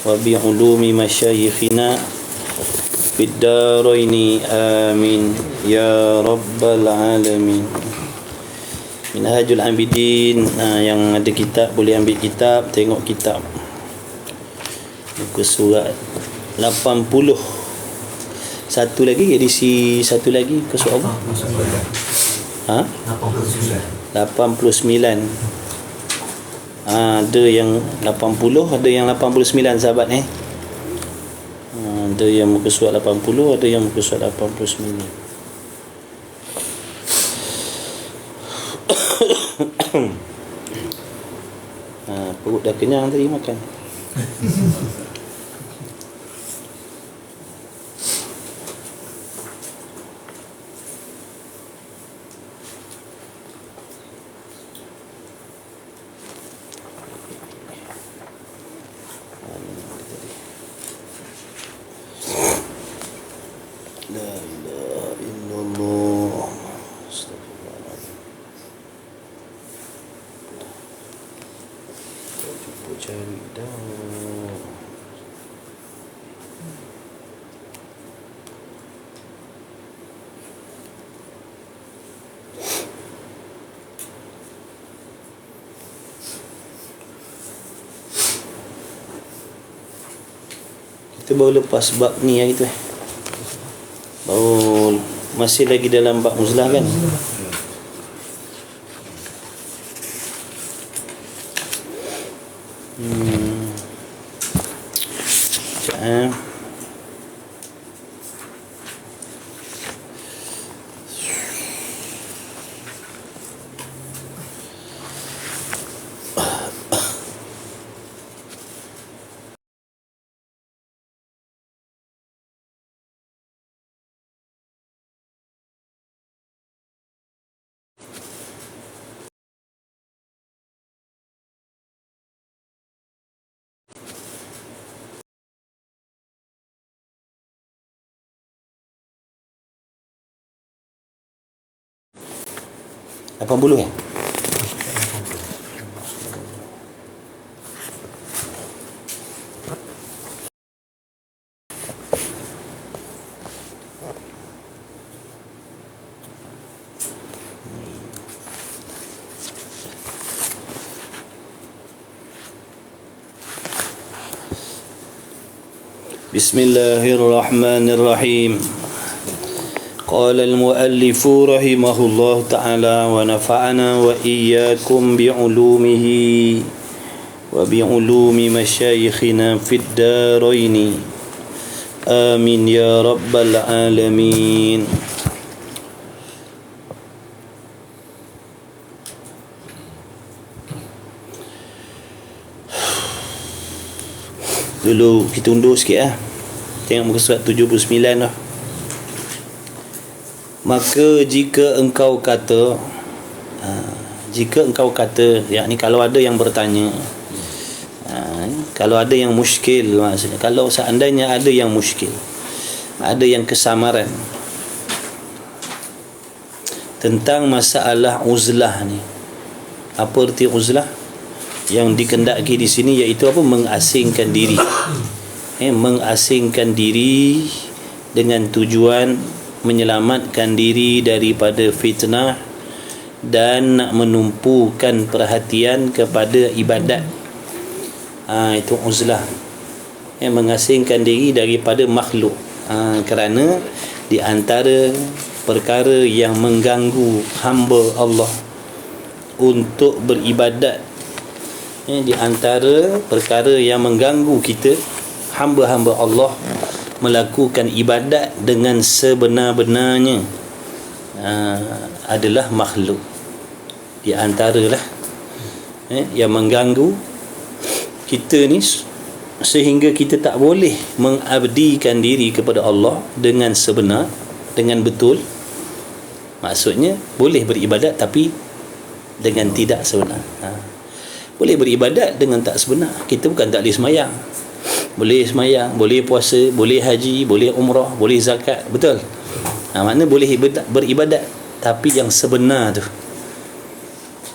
وبعلوم مشايخنا في الدارين آمين يا رب العالمين. Minhajul Abidin. Yang ada kitab boleh ambil kitab, tengok kitab. Muka surat 80. Satu lagi, edisi satu lagi muka surat apa? 89. Ada yang 80, ada yang 89 sahabat ada yang muka surat 80, ada yang muka surat 89. Perut dah kenyang tadi makan. La ilaha illallah. Cari dah. Kita baru lepas bab ni hari tu baru masih lagi dalam bab uzlah kan. $80 ya? Bismillahirrahmanirrahim. قال المؤلف رحمه الله تعالى ونفعنا وإياكم بعلومه وبعلوم مشايخنا في الدارين آمين يا رب العالمين. Dulu kita undur sikit tengok muka surat 79 lah. Maka jika engkau kata yakni kalau ada yang bertanya, kalau ada yang muskil, maksudnya kalau seandainya ada yang muskil, ada yang kesamaran tentang masalah uzlah ni. Apa erti uzlah? Yang dikendaki di sini iaitu apa? Mengasingkan diri. Mengasingkan diri dengan tujuan menyelamatkan diri daripada fitnah dan nak menumpukan perhatian kepada ibadat. Itu uzlah. Mengasingkan diri daripada makhluk. Kerana di antara perkara yang mengganggu hamba Allah untuk beribadat, di antara perkara yang mengganggu kita hamba-hamba Allah melakukan ibadat dengan sebenar-benarnya adalah makhluk. Di antaralah yang mengganggu kita ni sehingga kita tak boleh mengabdikan diri kepada Allah dengan sebenar, dengan betul. Maksudnya boleh beribadat tapi dengan tidak sebenar. Boleh beribadat dengan tak sebenar. Kita bukan tak boleh semayang. Boleh semayang, boleh puasa, boleh haji, boleh umrah, boleh zakat. Betul? Maknanya boleh beribadat, tapi yang sebenar tu,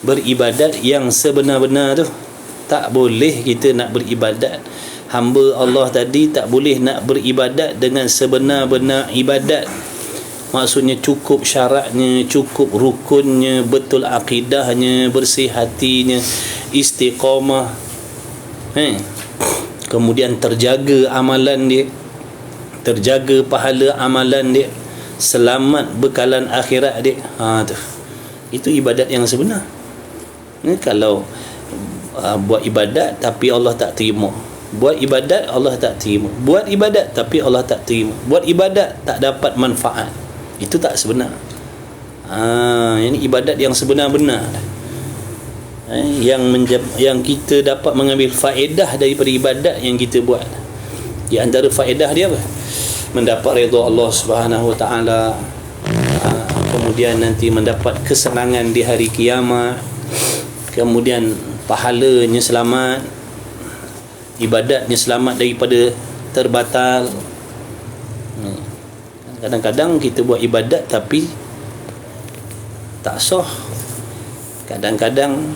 beribadat yang sebenar-benar tu. Tak boleh kita nak beribadat hamba Allah tadi tak boleh nak beribadat dengan sebenar-benar ibadat. Maksudnya cukup syaratnya, cukup rukunnya, betul akidahnya, bersih hatinya, istiqamah, kemudian terjaga amalan dia, terjaga pahala amalan dia, selamat bekalan akhirat dia. Itu ibadat yang sebenar. Kalau buat ibadat tapi Allah tak terima, buat ibadat Allah tak terima, buat ibadat tapi Allah tak terima, buat ibadat tak dapat manfaat, itu tak sebenar. Ini ibadat yang sebenar-benar, yang kita dapat mengambil faedah daripada ibadat yang kita buat. Di antara faedah dia apa? Mendapat redha Allah Subhanahu Wa Taala, kemudian nanti mendapat kesenangan di hari kiamat, kemudian pahalanya selamat, ibadatnya selamat daripada terbatal. Kadang-kadang kita buat ibadat tapi tak sah. Kadang-kadang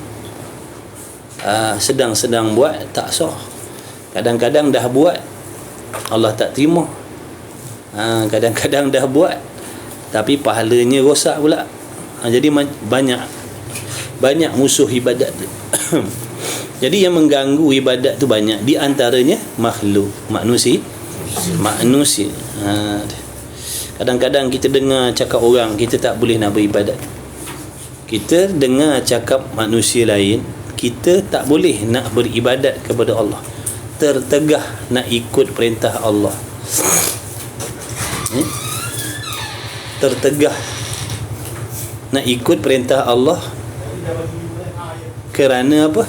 sedang-sedang buat tak sah. Kadang-kadang dah buat Allah tak terima. Kadang-kadang dah buat tapi pahalanya rosak pula. Jadi banyak musuh ibadat. Jadi yang mengganggu ibadat tu banyak. Di antaranya makhluk, manusia. Kadang-kadang kita dengar cakap orang, kita tak boleh nak beribadat. Kita dengar cakap manusia lain, kita tak boleh nak beribadat kepada Allah. Tertegah nak ikut perintah Allah. Tertegah nak ikut perintah Allah. Kerana apa?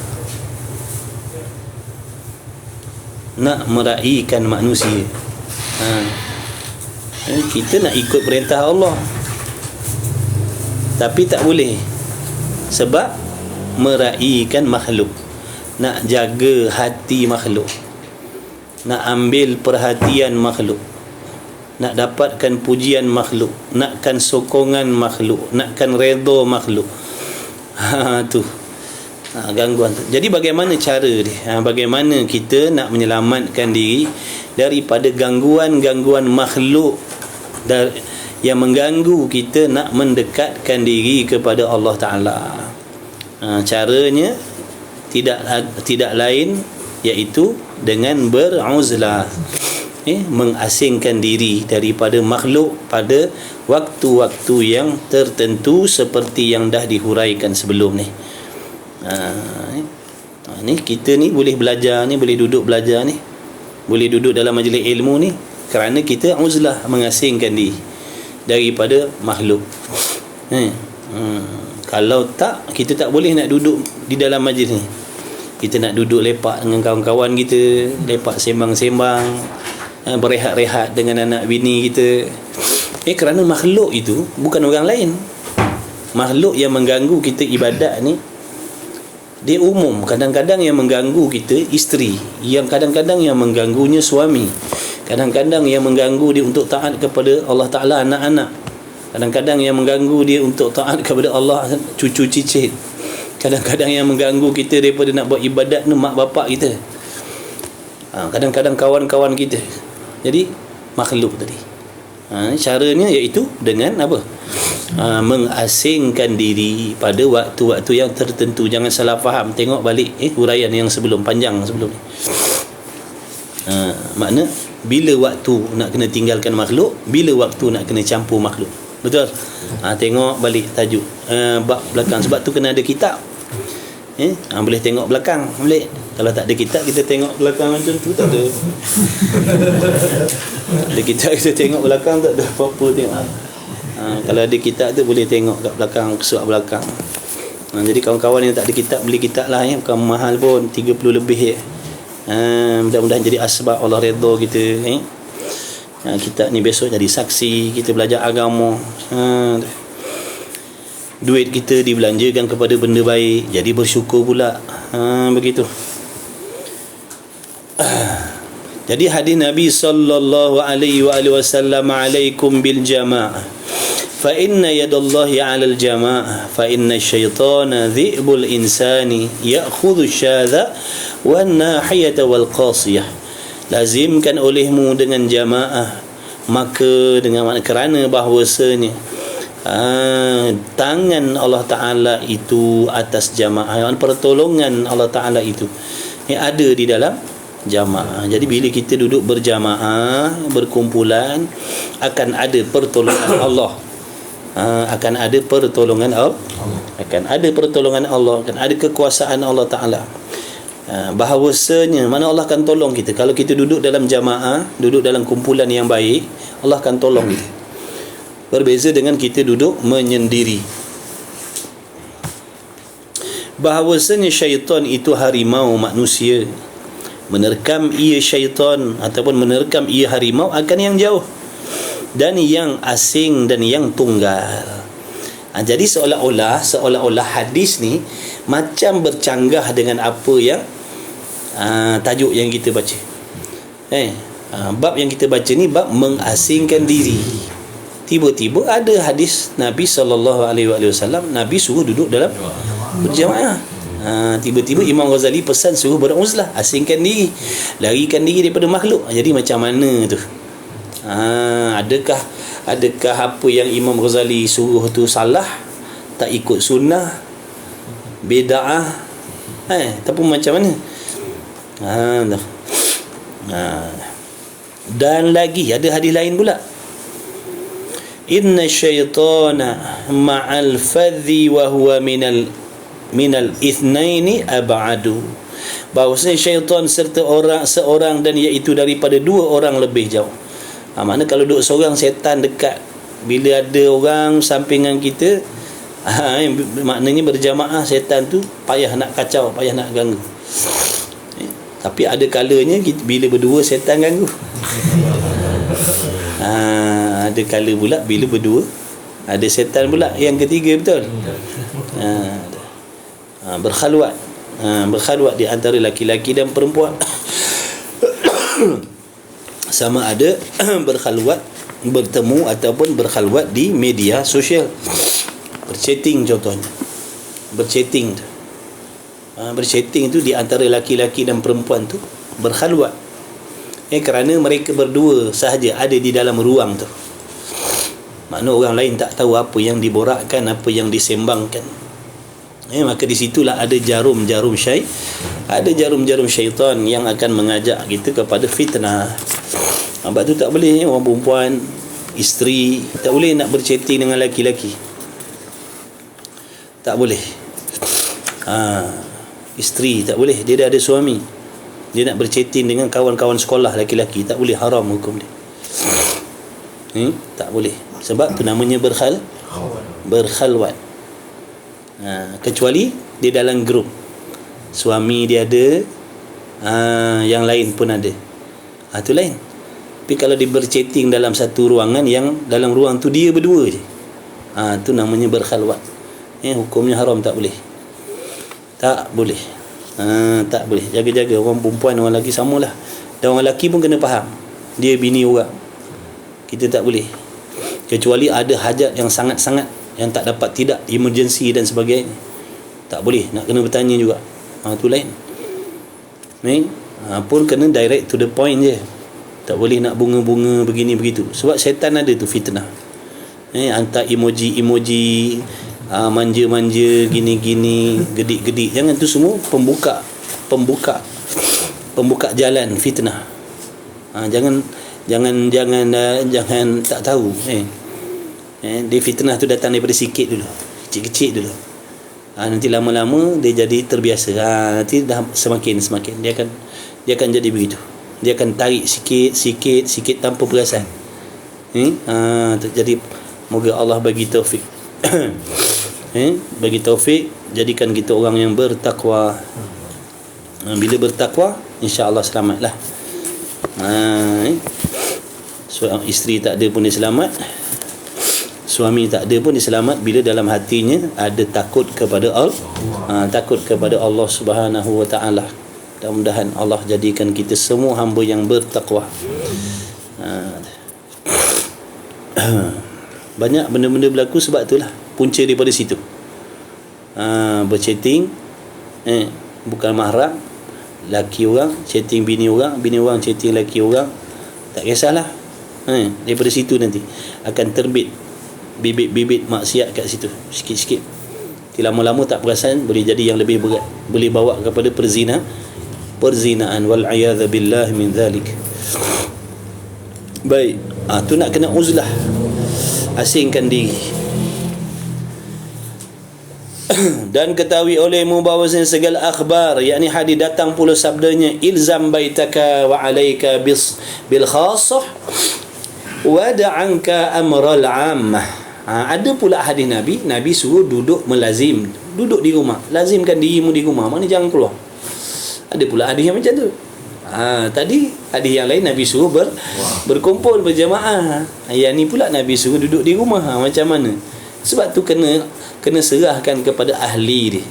Nak meraihkan manusia. Kita nak ikut perintah Allah tapi tak boleh, sebab meraihkan makhluk, nak jaga hati makhluk, nak ambil perhatian makhluk, nak dapatkan pujian makhluk, nakkan sokongan makhluk, nakkan redha makhluk. Tu gangguan tu. Jadi bagaimana cara dia? Bagaimana kita nak menyelamatkan diri daripada gangguan-gangguan makhluk yang mengganggu kita nak mendekatkan diri kepada Allah Ta'ala? Caranya tidak lain iaitu dengan beruzlah, mengasingkan diri daripada makhluk pada waktu-waktu yang tertentu seperti yang dah dihuraikan sebelum ni. Ni kita ni boleh belajar ni, boleh duduk belajar ni, boleh duduk dalam majlis ilmu ni kerana kita uzlah, mengasingkan diri daripada makhluk. Kalau tak, kita tak boleh nak duduk di dalam majlis ni. Kita nak duduk lepak dengan kawan-kawan kita, lepak sembang-sembang, berehat-rehat dengan anak bini kita. Kerana makhluk itu bukan orang lain. Makhluk yang mengganggu kita ibadat ni, dia umum. Kadang-kadang yang mengganggu kita isteri, yang kadang-kadang yang mengganggunya suami, kadang-kadang yang mengganggu dia untuk taat kepada Allah Ta'ala anak-anak, kadang-kadang yang mengganggu dia untuk taat kepada Allah cucu cicit, kadang-kadang yang mengganggu kita daripada nak buat ibadat ni mak bapak kita, kadang-kadang kawan-kawan kita. Jadi makhluk tadi. Caranya iaitu dengan apa? Mengasingkan diri pada waktu-waktu yang tertentu. Jangan salah faham. Tengok balik huraian yang sebelum, panjang sebelum ni. Makna bila waktu nak kena tinggalkan makhluk, bila waktu nak kena campur makhluk. Betul? Tengok balik tajuk bab belakang. Sebab tu kena ada kitab. Boleh tengok belakang, boleh. Kalau tak ada kitab, kita tengok belakang macam tu, tak ada. Ada kitab, kita tengok belakang, tak ada apa-apa tengok. Kalau ada kitab tu boleh tengok kat belakang, surat belakang. Jadi kawan-kawan yang tak ada kitab, beli kitab lah, bukan mahal pun, 30 lebih. Mudah-mudahan jadi asbab Allah redha kita. Kitab ni besok jadi saksi kita belajar agama. Duit kita dibelanjakan kepada benda baik, jadi bersyukur pula. Begitu. Jadi hadis Nabi sallallahu alaihi wasallam, alaikum bil jamaah fa inna yadallahi 'alal jamaah fa inna syaitana dhi'bul insani ya'khudhu syadha wan nahiyata wal qasiyah lazimkan olehmu dengan jamaah, maka dengan makna kerana bahawasanya tangan Allah Ta'ala itu atas jamaah, pertolongan Allah Ta'ala itu ada di dalam jamaah. Jadi bila kita duduk berjamaah, berkumpulan, akan ada pertolongan Allah, akan ada pertolongan Allah, akan ada pertolongan Allah, akan ada kekuasaan Allah Ta'ala. Bahawasanya mana Allah akan tolong kita kalau kita duduk dalam jamaah, duduk dalam kumpulan yang baik, Allah akan tolong kita. Berbeza dengan kita duduk menyendiri. Bahawasanya syaitan itu harimau manusia, menerkam ia syaitan ataupun menerkam ia harimau akan yang jauh dan yang asing dan yang tunggal. Jadi seolah-olah hadis ni macam bercanggah dengan apa yang tajuk yang kita baca. Bab yang kita baca ni bab mengasingkan diri. Tiba-tiba ada hadis Nabi SAW, Nabi suruh duduk dalam berjamaah. Tiba-tiba Imam Ghazali pesan suruh beruzlah, asingkan diri, larikan diri daripada makhluk. Jadi macam mana tu? Adakah apa yang Imam Ghazali suruh tu salah, tak ikut sunnah, bid'ah, ataupun macam mana? Dan lagi ada hadis lain pula, inna syaitana ma'al fadhi wa huwa minal ithnaini ab'adu. Bahawasanya syaitan serta seorang dan iaitu daripada dua orang lebih jauh. Maknanya kalau duduk seorang, setan dekat. Bila ada orang sampingan kita, maknanya berjamaah, setan tu payah nak kacau, payah nak ganggu. Tapi ada kalanya bila berdua setan ganggu. Ada kala pula bila berdua ada setan pula yang ketiga, betul? Berkhalwat di antara laki-laki dan perempuan. Sama ada berkhalwat, bertemu ataupun berkhalwat di media sosial, berchatting contohnya. Berchatting tu di antara laki-laki dan perempuan tu berkhalwat, kerana mereka berdua sahaja ada di dalam ruang tu. Makna orang lain tak tahu apa yang diborakkan, apa yang disembangkan. Maka di situlah ada jarum-jarum syaitan yang akan mengajak kita kepada fitnah. Sebab tu tak boleh orang perempuan, isteri tak boleh nak berchatting dengan laki-laki. Tak boleh. Isteri tak boleh, dia dah ada suami, dia nak berchatting dengan kawan-kawan sekolah laki-laki, tak boleh, haram hukum dia. Tak boleh. Sebab tu namanya berkhalwat. Kecuali dia dalam grup, suami dia ada, yang lain pun ada, tu lain. Tapi kalau dia berchatting dalam satu ruangan, yang dalam ruang tu dia berdua je, tu namanya berkhalwat. Hukumnya haram, tak boleh. Tak boleh. Tak boleh. Jaga-jaga orang perempuan, orang lelaki samalah. Dan orang lelaki pun kena faham, dia bini orang. Kita tak boleh, kecuali ada hajat yang sangat-sangat, yang tak dapat tidak, emergency dan sebagainya. Tak boleh, nak kena bertanya juga. Tu lain. Pun kena direct to the point je. Tak boleh nak bunga-bunga begini begitu. Sebab syaitan ada tu fitnah. Hantar emoji manja-manja, gini-gini, gedik-gedik. Jangan, tu semua pembuka jalan fitnah. Jangan tak tahu. Dia fitnah tu datang daripada sikit dulu, kecil-kecil dulu. Nanti lama-lama dia jadi terbiasa. Nanti dah semakin dia akan jadi begitu. Dia akan tarik sikit tanpa perasan. Jadi moga Allah bagi taufik. Bagi taufik, jadikan kita orang yang bertakwa. Bila bertakwa, insya-Allah selamatlah. Seorang isteri tak ada pun dia selamat, suami tak ada pun dia selamat bila dalam hatinya ada takut kepada Allah. Takut kepada Allah Subhanahu wa taala. Mudah-mudahan Allah jadikan kita semua hamba yang bertakwa. Banyak benda-benda berlaku sebab itulah, punca daripada situ. Berchatting, bukan mahram, laki orang chatting bini orang chatting laki orang, tak kisahlah. Daripada situ nanti akan terbit bibit-bibit maksiat kat situ sikit-sikit. Lama-lama tak perasan boleh jadi yang lebih berat, boleh bawa kepada perzinaan wal-a'yadzu billah min zalik. Baik, tu nak kena uzlah, asingkan diri. Dan ketahui olehmu bahawasanya segala akhbar, yakni hadis datang pula sabdanya, ilzam baitaka wa alayka bil khassah wa da'anka amral 'ammah. Ada pula hadis Nabi suruh duduk melazim, duduk di rumah, lazimkan dirimu di rumah, maknanya jangan keluar. Ada pula hadis yang macam tu. Tadi hadis yang lain Nabi suruh berkumpul berjamaah. Yang ni pula Nabi suruh duduk di rumah. Macam mana? Sebab tu kena serahkan kepada ahli dia.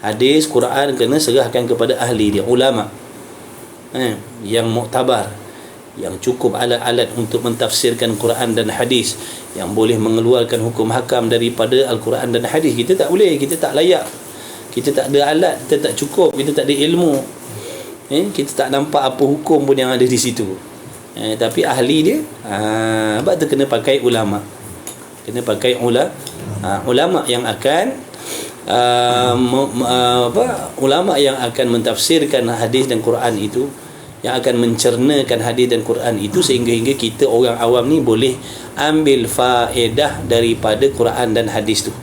Hadis Quran kena serahkan kepada ahli dia, ulama yang muktabar, yang cukup alat-alat untuk mentafsirkan Quran dan hadis, yang boleh mengeluarkan hukum hakam daripada Al-Quran dan hadis. Kita tak boleh, kita tak layak, kita tak ada alat, kita tak cukup, kita tak ada ilmu, kita tak nampak apa hukum pun yang ada di situ. Tapi ahli dia, sebab tu kena pakai ulama, kena pakai ulama yang akan ulama yang akan mentafsirkan hadis dan Quran itu, yang akan mencernakan hadis dan Quran itu, sehingga kita orang awam ni boleh ambil faedah daripada Quran dan hadis tu.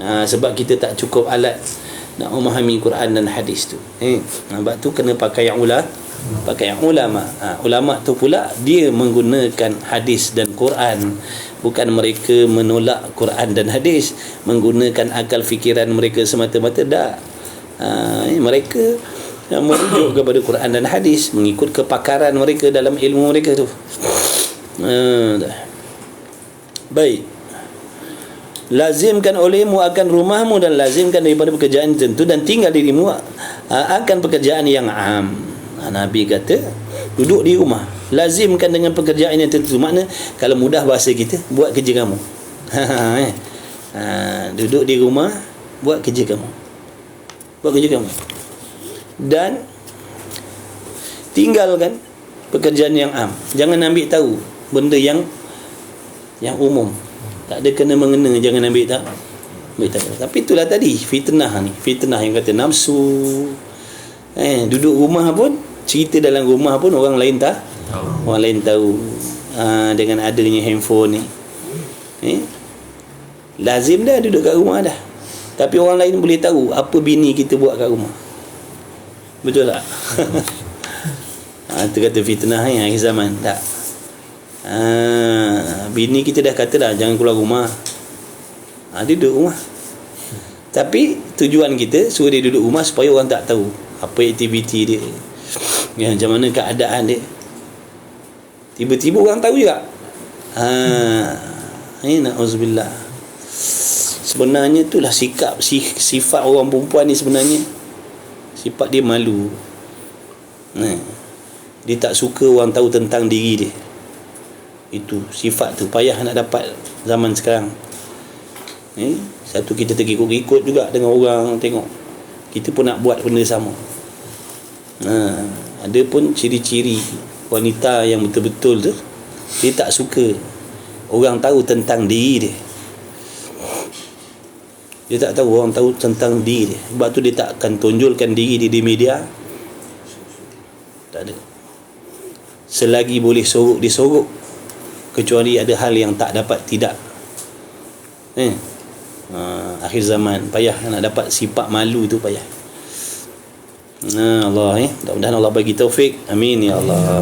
Sebab kita tak cukup alat nak memahami Quran dan hadis tu. Sebab tu kena pakai yang ulama. Ulama tu pula dia menggunakan hadis dan Quran, bukan mereka menolak Quran dan hadis, menggunakan akal fikiran mereka semata-mata. Tak. Mereka merujuk kepada Quran dan hadis, mengikut kepakaran mereka dalam ilmu mereka tu. Baik, lazimkan olehmu akan rumahmu, dan lazimkan daripada pekerjaan tertentu, dan tinggal dirimu akan pekerjaan yang am. Nabi kata duduk di rumah, lazimkan dengan pekerjaan yang tertentu. Makna kalau mudah bahasa kita, buat kerja kamu. Duduk di rumah, buat kerja kamu, dan tinggalkan pekerjaan yang am. Jangan ambil tahu benda yang umum, tak ada kena mengena, jangan ambil tahu. Tapi itulah tadi fitnah yang kata nafsu. Duduk rumah pun, cerita dalam rumah pun orang lain tahu. Dengan adanya handphone ni, lazim dah duduk kat rumah dah, tapi orang lain boleh tahu apa bini kita buat kat rumah. Betul tak? Itu kata fitnah akhir zaman. Tak. Bini kita dah kata dah jangan keluar rumah, duduk rumah. Tapi tujuan kita suruh dia duduk rumah supaya orang tak tahu apa aktiviti dia, macam mana keadaan dia. Tiba-tiba orang tahu juga. Na'udzubillah. Sebenarnya itulah sifat orang perempuan ni. Sebenarnya sifat dia malu. Dia tak suka orang tahu tentang diri dia. Itu sifat tu payah nak dapat zaman sekarang. Satu, kita terikut-ikut juga dengan orang, tengok kita pun nak buat benda sama. Ada pun ciri-ciri wanita yang betul-betul tu, dia tak suka orang tahu tentang diri dia. Dia tak tahu orang tahu tentang diri dia. Sebab tu dia tak akan tonjolkan diri dia di media. Tak ada. Selagi boleh sorok, dia sorok, kecuali ada hal yang tak dapat tidak. Akhir zaman payah nak dapat sifat malu tu, payah. Allah mudah-mudahan Allah bagi taufik. Amin ya Allah.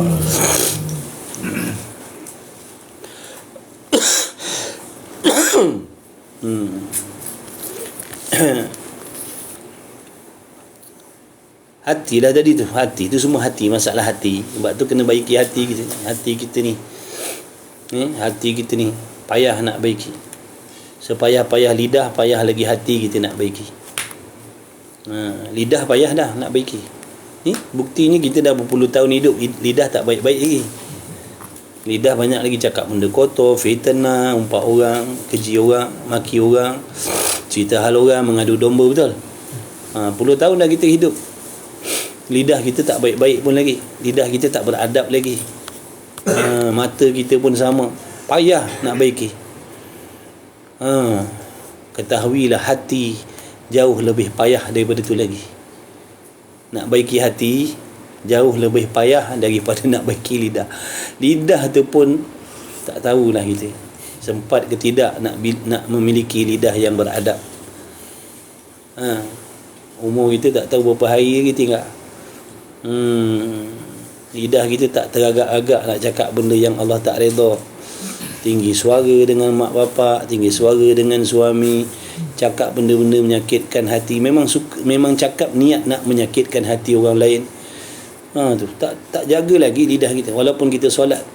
Hati dah tadi tu. Hati tu semua hati, masalah hati. Sebab tu kena baiki hati kita. Hati kita ni, hati kita ni payah nak baiki. Sepayah-payah lidah, payah lagi hati kita nak baiki. Lidah payah dah nak baiki. Buktinya kita dah berpuluh tahun hidup, lidah tak baik-baik lagi. Lidah banyak lagi cakap benda kotor, fitnah, umpat orang, keji orang, maki orang, cerita hal orang, mengadu domba. Betul? Puluh tahun dah kita hidup. Lidah kita tak baik-baik pun lagi, lidah kita tak beradab lagi. Mata kita pun sama, payah nak baiki. Ketahuilah hati jauh lebih payah daripada tu lagi. Nak baiki hati jauh lebih payah daripada nak baiki lidah. Lidah tu pun tak tahulah kita sempat ke tidak nak memiliki lidah yang beradab. Umur kita tak tahu berapa hari lagi tinggal. Lidah kita tak teragak-agak nak cakap benda yang Allah tak redha. Tinggi suara dengan mak bapak, tinggi suara dengan suami, cakap benda-benda menyakitkan hati. Memang cakap niat nak menyakitkan hati orang lain. Tu tak jaga lagi lidah kita. Walaupun kita solat,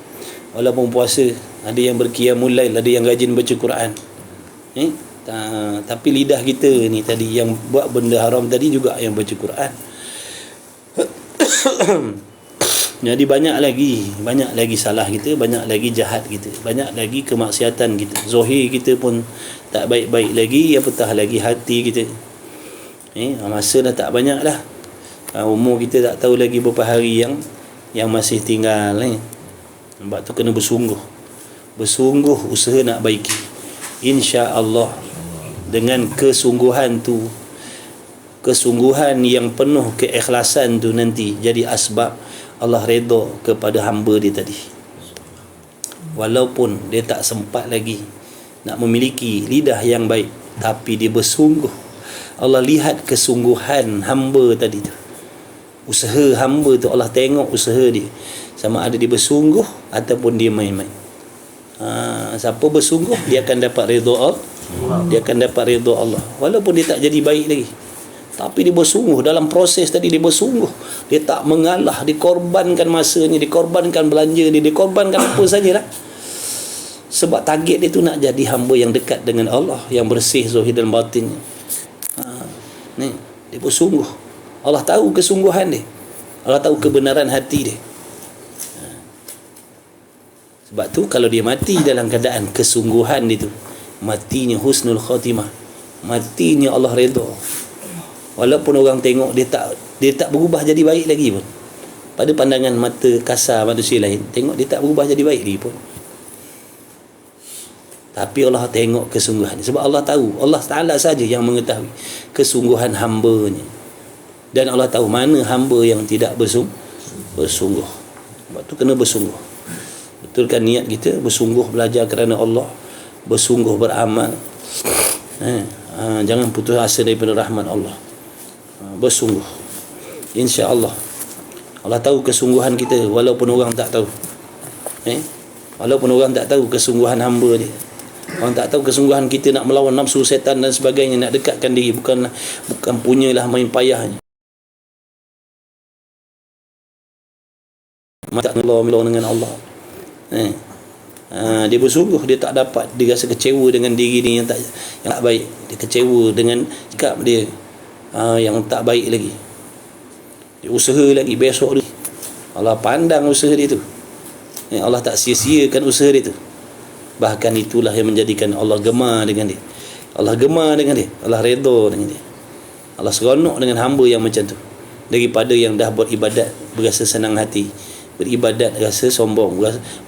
walaupun puasa, ada yang berqiyamul lail, ada yang rajin baca Quran. Tapi lidah kita ni tadi yang buat benda haram tadi juga yang baca Quran. Jadi banyak lagi salah kita, banyak lagi jahat kita, banyak lagi kemaksiatan kita. Zahir kita pun tak baik-baik lagi, apatah lagi hati kita. Masa dah tak banyak dah. Umur kita tak tahu lagi berapa hari yang masih tinggal. Sebab tu kena bersungguh usaha nak baiki. Insya-Allah dengan kesungguhan tu, kesungguhan yang penuh keikhlasan tu nanti jadi asbab Allah redha kepada hamba dia tadi. Walaupun dia tak sempat lagi nak memiliki lidah yang baik, tapi dia bersungguh. Allah lihat kesungguhan hamba tadi tu. Usaha hamba tu, Allah tengok usaha dia. Sama ada dia bersungguh ataupun dia main-main. Siapa bersungguh, dia akan dapat redha Allah. Dia akan dapat redha Allah. Walaupun dia tak jadi baik lagi, tapi dia bersungguh dalam proses tadi. Dia bersungguh, dia tak mengalah, dikorbankan masanya, dikorbankan belanja dia, dikorbankan apa sajalah. Sebab target dia tu nak jadi hamba yang dekat dengan Allah, yang bersih zahir dan batinnya. Ni dia bersungguh. Allah tahu kesungguhan dia, Allah tahu kebenaran hati dia. Sebab tu kalau dia mati dalam keadaan kesungguhan dia tu, matinya husnul khatimah, matinya Allah redha. Walaupun orang tengok dia tak berubah jadi baik lagi pun, pada pandangan mata kasar manusia lain, tengok dia tak berubah jadi baik lagi pun, tapi Allah tengok kesungguhan. Sebab Allah tahu, Allah Ta'ala saja yang mengetahui kesungguhan hamba-Nya. Dan Allah tahu mana hamba yang tidak bersungguh. Sebab tu kena bersungguh. Betulkan niat kita, bersungguh belajar kerana Allah, bersungguh beramal. Jangan putus asa daripada rahmat Allah. Bersungguh. Insya-Allah Allah tahu kesungguhan kita, walaupun orang tak tahu. Walaupun orang tak tahu kesungguhan hamba dia. Orang tak tahu kesungguhan kita nak melawan nafsu, setan dan sebagainya, nak dekatkan diri, bukan punyalah main payahnya. Tak melong dengan Allah. Dia bersungguh, dia tak dapat, dia rasa kecewa dengan diri dia yang tak baik, dia kecewa dengan sikap dia yang tak baik lagi. Dia usaha lagi, besok dia Allah pandang usaha dia tu. Allah tak sia-siakan usaha dia tu. Bahkan itulah yang menjadikan Allah gemar dengan dia. Allah gemar dengan dia, Allah redha dengan dia. Allah seronok dengan hamba yang macam tu, daripada yang dah beribadat berasa senang hati, beribadat rasa sombong,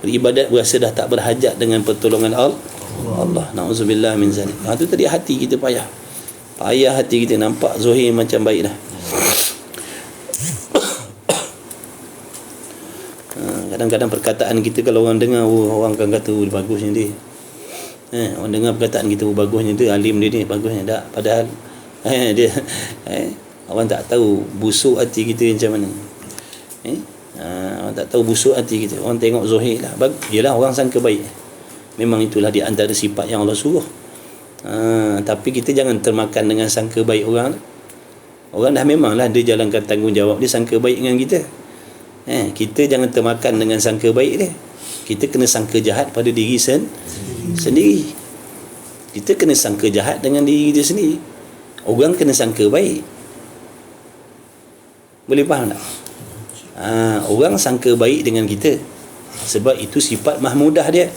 beribadat berasa dah tak berhajat dengan pertolongan Allah. Na'udzubillah min zalik. Itu tadi hati kita payah hati kita, nampak zahir macam baik dah. Kadang-kadang perkataan kita kalau orang dengar, orang akan kata bagusnya dia. Orang dengar perkataan kita, bagusnya dia, alim dia ni, bagusnya tak. Padahal dia orang tak tahu busuk hati kita macam mana. Orang tak tahu busuk hati kita. Orang tengok zahir lah, yelah orang sangka baik. Memang itulah di antara sifat yang Allah suruh. Tapi kita jangan termakan dengan sangka baik orang. Orang dah memanglah dia jalankan tanggungjawab dia, sangka baik dengan kita. Kita jangan termakan dengan sangka baik dia. Kita kena sangka jahat pada diri sendiri. Kita kena sangka jahat dengan diri kita sendiri. Orang kena sangka baik. Boleh faham tak? Orang sangka baik dengan kita, sebab itu sifat mahmudah dia.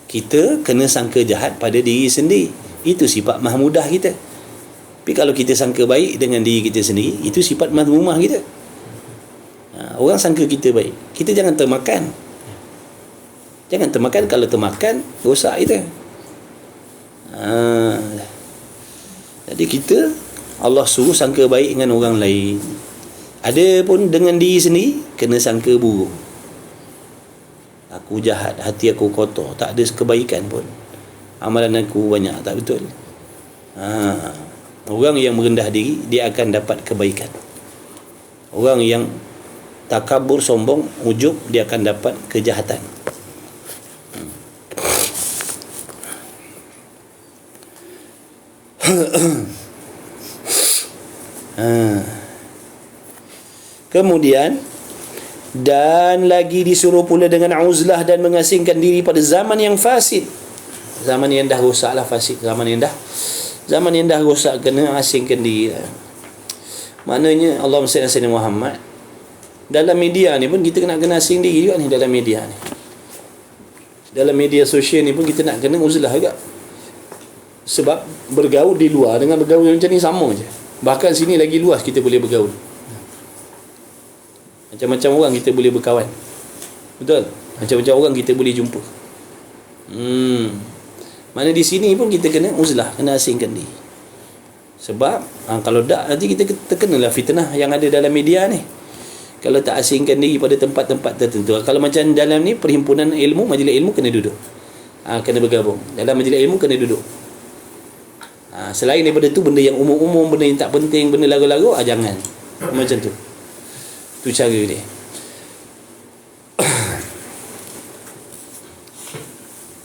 Kita kena sangka jahat pada diri sendiri, itu sifat mahmudah kita. Tapi kalau kita sangka baik dengan diri kita sendiri, itu sifat mazmumah kita. Orang sangka kita baik, kita jangan termakan. Jangan termakan. Kalau termakan, rosak kita. Jadi kita, Allah suruh sangka baik dengan orang lain. Ada pun dengan diri sendiri, kena sangka buruk. Aku jahat, hati aku kotor, tak ada kebaikan pun, amalan aku banyak, tak betul. Orang yang merendah diri, dia akan dapat kebaikan. Orang yang takabur, sombong, ujub, dia akan dapat kejahatan. Kemudian, dan lagi disuruh pula dengan uzlah dan mengasingkan diri pada zaman yang fasid. Zaman yang dah rosak lah, fasid. Zaman yang dah rosak, kena asingkan diri. Maknanya Allahumma salli ala sayyidina Muhammad, dalam media ni pun kita kena asing diri juga ni. Dalam media ni, dalam media sosial ni pun kita nak kena uzlah juga. Sebab bergaul di luar dengan bergaul macam ni sama je. Bahkan sini lagi luas kita boleh bergaul. Macam-macam orang kita boleh berkawan. Betul? Macam-macam orang kita boleh jumpa. Mana di sini pun kita kena uzlah, kena asingkan diri. Sebab kalau tak, nanti kita terkenalah fitnah yang ada dalam media ni. Kalau tak asingkan diri pada tempat-tempat tertentu. Kalau macam dalam ni perhimpunan ilmu, majlis ilmu, kena duduk. Kena bergabung. Dalam majlis ilmu kena duduk. Selain daripada tu, benda yang umum-umum, benda yang tak penting, benda lagu-lagu, jangan. Macam tu. Tu cara dia.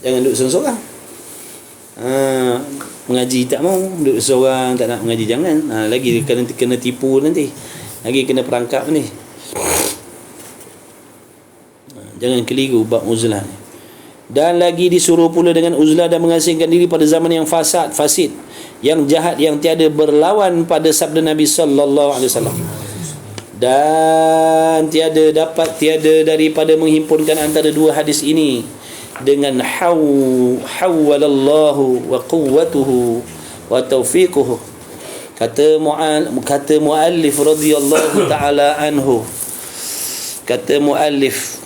Jangan duduk seorang-seorang. Mengaji tak mau, duduk seorang, tak nak mengaji, jangan. Lagi kena tipu nanti. Lagi kena perangkap ni. Jangan keliru bab uzlah ni. Dan lagi disuruh pula dengan uzlah dan mengasingkan diri pada zaman yang fasid, yang jahat, yang tiada berlawan pada sabda Nabi sallallahu alaihi wasallam. Dan tiada daripada menghimpunkan antara dua hadis ini dengan hawwalallahu wa quwwatuhu wa taufiquhu. Kata muallif radhiyallahu taala anhu, kata muallif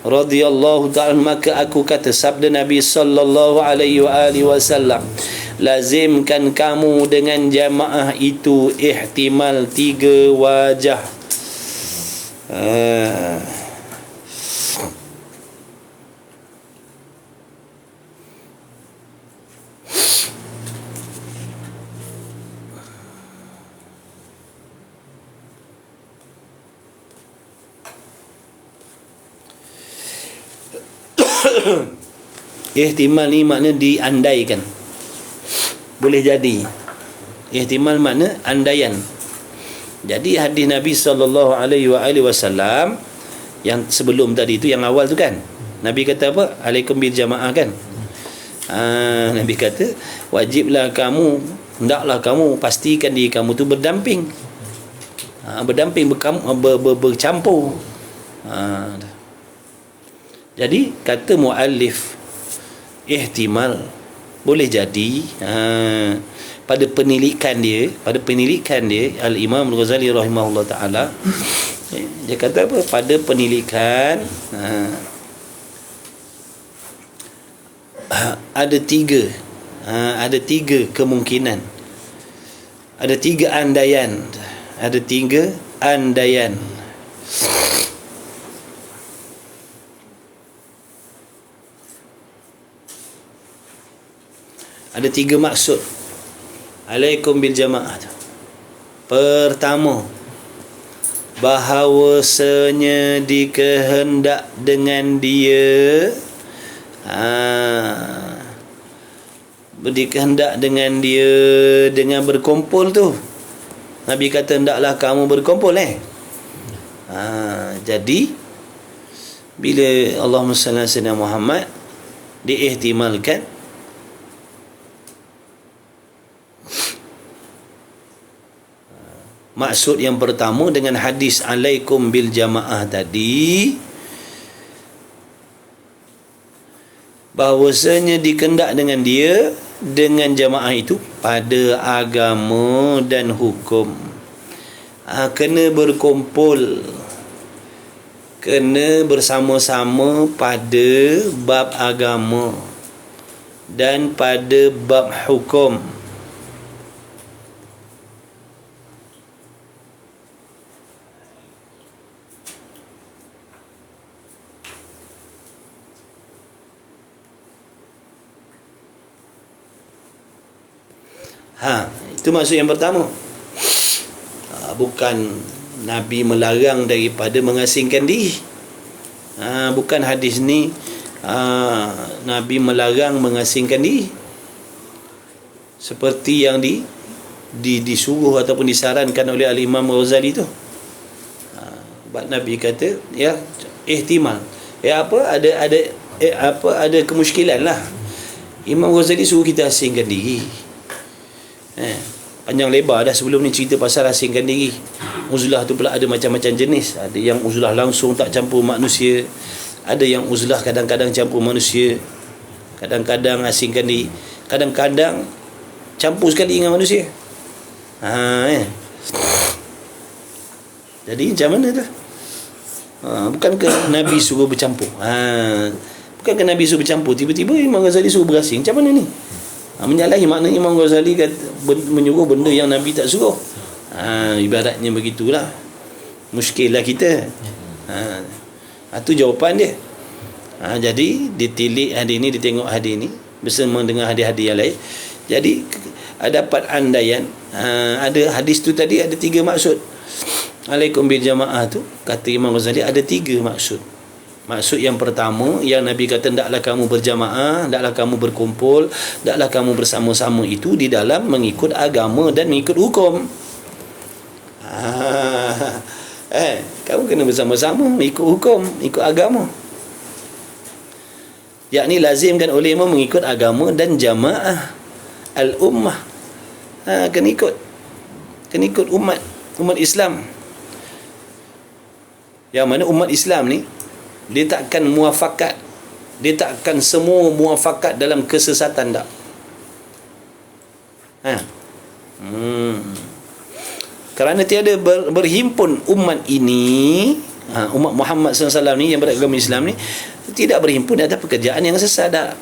radhiyallahu ta'ala, maka aku kata, sabda Nabi sallallahu alaihi wasallam, lazimkan kamu dengan jamaah itu ihtimal 3 wajah. Ihtimal ni makna diandaikan, boleh jadi. Ihtimal makna andaian. Jadi hadis Nabi sallallahu alaihi wasallam yang sebelum tadi tu, yang awal tu kan, Nabi kata apa? Alaikum bil jamaah kan. Nabi kata wajiblah kamu, hendaklah kamu pastikan diri kamu tu berdamping. Bercampur. Jadi kata muallif, ihtimal boleh jadi pada penilikan dia Al-Imam Al-Ghazali rahimahullah ta'ala, dia kata apa? Pada penilikan ada tiga kemungkinan, ada tiga andaian. Ada 3 maksud alaikum bil jamaah. Pertama, bahawasanya dikehendak dengan dia dengan berkumpul tu. Nabi kata hendaklah kamu berkumpul jadi bila Allahumma salli ala sayyidina Muhammad diihtimalkan maksud yang pertama dengan hadis alaikum bil jamaah tadi, bahawasanya dikendak dengan dia dengan jamaah itu pada agama dan hukum. Kena berkumpul, kena bersama-sama pada bab agama dan pada bab hukum. Itu maksud yang pertama. Bukan Nabi melarang daripada mengasingkan diri. Bukan hadis ni Nabi melarang mengasingkan diri seperti yang disuruh ataupun disarankan oleh Al-Imam Ghazali tu. Nabi kata ya ihtimal, ada kemusykilan lah. Imam Ghazali suruh kita asingkan diri. Panjang lebar dah sebelum ni cerita pasal asingkan diri. Uzlah tu pula ada macam-macam jenis. Ada yang uzlah langsung tak campur manusia, ada yang uzlah kadang-kadang campur manusia, kadang-kadang asingkan diri, kadang-kadang campur sekali dengan manusia. Jadi macam mana tu? Bukankah Nabi suruh bercampur? Bukankah Nabi suruh bercampur, tiba-tiba Imam Ghazali suruh berasing? Macam mana ni? Menyalahi maknanya Imam Ghazali menyuruh benda yang Nabi tak suruh. Ibaratnya begitulah. Muskil lah kita. Itu jawapan dia. Jadi ditilik hadis ni, ditengok hadis ni bersama dengan hadis-hadis yang lain. Jadi dapat andaian ada hadis tu tadi ada 3 maksud. Alaikum bil jamaah tu, kata Imam Ghazali, ada 3 maksud. Maksud yang pertama, yang Nabi kata ndaklah kamu berjamaah, ndaklah kamu berkumpul, ndaklah kamu bersama-sama, itu di dalam mengikut agama dan mengikut hukum. Kamu kena bersama-sama mengikut hukum, ikut agama. Yakni lazimkan oleh imam mengikut agama dan jamaah al-ummah. Kena ikut umat Islam. Yang mana umat Islam ni dia takkan muafakat, dia takkan semua muafakat dalam kesesatan tak. Kerana tiada berhimpun umat ini, umat Muhammad SAW ni yang beragama Islam ni tidak berhimpun di atas pekerjaan yang sesat tak.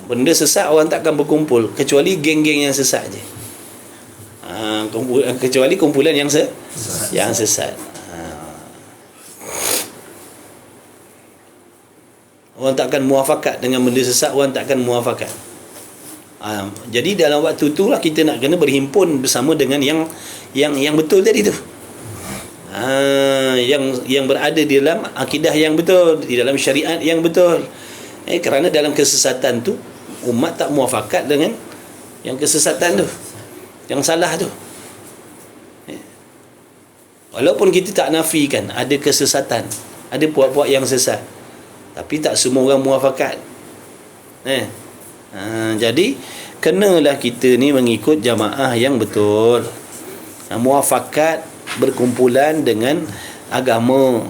Benda sesat orang takkan berkumpul kecuali geng-geng yang sesat je. Kecuali kumpulan yang sesat. Orang takkan muafakat dengan benda sesat, orang takkan muafakat. Jadi dalam waktu tu lah kita nak kena berhimpun bersama dengan yang betul tadi tu. Yang berada di dalam akidah yang betul, di dalam syariat yang betul. Kerana dalam kesesatan tu umat tak muafakat dengan yang kesesatan tu, yang salah tu. Walaupun kita tak nafikan ada kesesatan, ada puak-puak yang sesat, tapi tak semua orang muafakat. Jadi kenalah kita ni mengikut jamaah yang betul, muafakat, berkumpulan dengan agama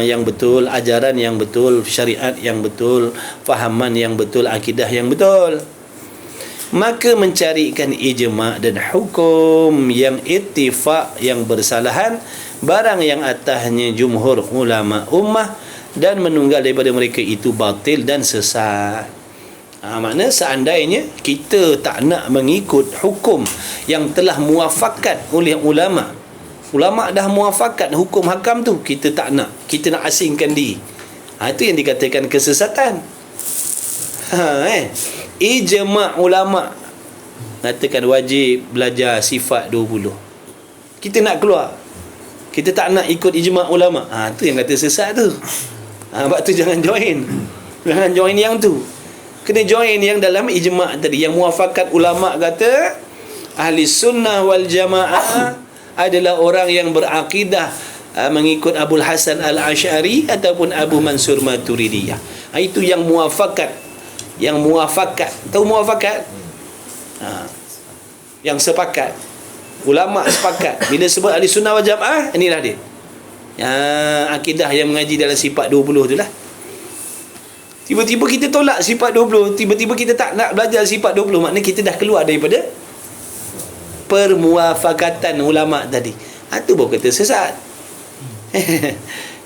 yang betul, ajaran yang betul, syariat yang betul, fahaman yang betul, akidah yang betul. Maka mencarikan ijma' dan hukum yang ittifaq, yang bersalahan, barang yang atasnya jumhur ulama ummah, dan menunggal daripada mereka itu batil dan sesat. Makna seandainya kita tak nak mengikut hukum yang telah muafakat oleh ulama dah muafakat hukum hakam tu, kita tak nak, kita nak asingkan diri. Itu yang dikatakan kesesatan. Ijma' ulama katakan wajib belajar sifat 20. Kita nak keluar, kita tak nak ikut ijma' ulama. Itu yang kata sesat tu. Sebab tu jangan join yang tu. Kena join yang dalam ijma' tadi, yang muafakat ulama kata ahli sunnah wal jamaah adalah orang yang berakidah mengikut Abul Hasan Al-Asy'ari ataupun Abu Mansur Maturidiyah. Itu yang muafakat. Tahu muafakat? Yang sepakat. Ulama sepakat. Bila sebut ahli sunnah wal jamaah, inilah dia. Akidah yang mengaji dalam sifat 20 tu lah. Tiba-tiba kita tolak sifat 20, tiba-tiba kita tak nak belajar sifat 20, maknanya kita dah keluar daripada permuafakatan ulama tadi. Itu baru kata sesat.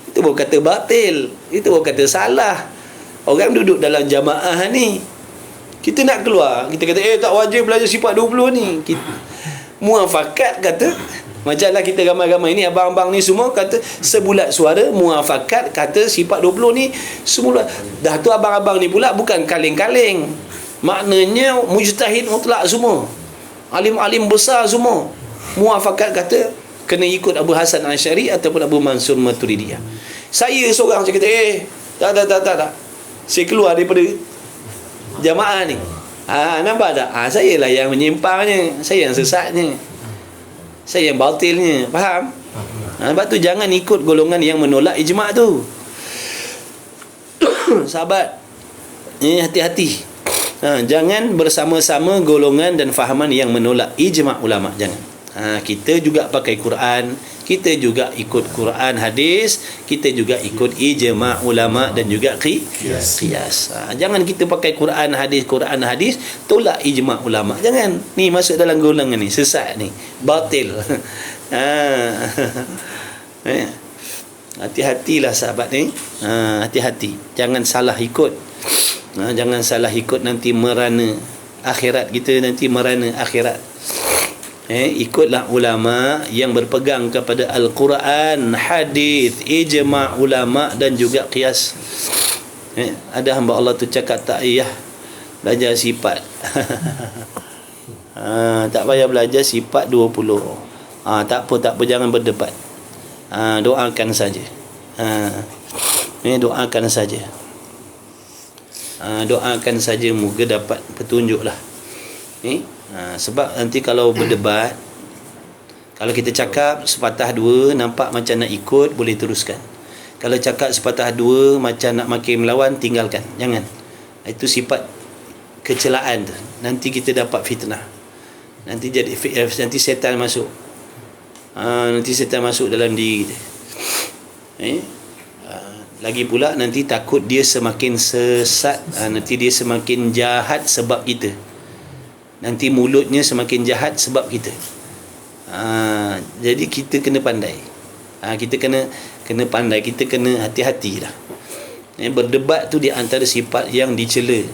Itu baru kata batil. Itu baru kata salah. Orang duduk dalam jamaah ni, kita nak keluar, kita kata tak wajib belajar sifat 20 ni. Muafakat kata, macamlah kita ramai-ramai ni, abang-abang ni semua kata sebulat suara muafakat kata sifat 20 ni semula. Dah tu abang-abang ni pula bukan kaleng-kaleng, maknanya mujtahid mutlak semua, alim-alim besar semua. Muafakat kata kena ikut Abu Hasan Asy'ari ataupun Abu Mansur Maturidiyah. Saya seorang saya kata tak, saya keluar daripada jamaah ni. Nampak tak? Saya lah yang menyimpangnya, saya yang sesatnya, saya yang batilnya. Faham? Sebab tu jangan ikut golongan yang menolak ijma' tu. Sahabat, hati-hati. Jangan bersama-sama golongan dan fahaman yang menolak ijma' ulama. Jangan. Kita juga pakai Quran, kita juga ikut Quran hadis, kita juga ikut ijma' ulama dan juga qiyas. Jangan kita pakai Quran hadis tolak ijma' ulama. Jangan. Ni masuk dalam golongan ni, sesat ni, batil. Hati-hatilah sahabat ni. Hati-hati, jangan salah ikut. Jangan salah ikut, nanti merana akhirat kita, nanti merana akhirat. Ikutlah ulama yang berpegang kepada Al-Quran, hadis, ijma' ulama dan juga qiyas. Ada hamba Allah tu cakap tak payah belajar sifat. Tak payah belajar sifat 20. Tak apa, jangan berdebat. Doakan saja. Doakan saja. Doakan saja, moga dapat petunjuk lah. Sebab nanti kalau berdebat, kalau kita cakap sepatah dua nampak macam nak ikut, boleh teruskan. Kalau cakap sepatah dua macam nak makin melawan, tinggalkan. Jangan. Itu sifat kecelaan tu. Nanti kita dapat fitnah. Nanti setan masuk. Nanti setan masuk dalam diri kita. Lagi pula nanti takut dia semakin sesat, nanti dia semakin jahat sebab kita. Nanti mulutnya semakin jahat sebab kita. Jadi kita kena pandai. Kita kena pandai, kita kena hati-hatilah. Berdebat tu di antara sifat yang dicela.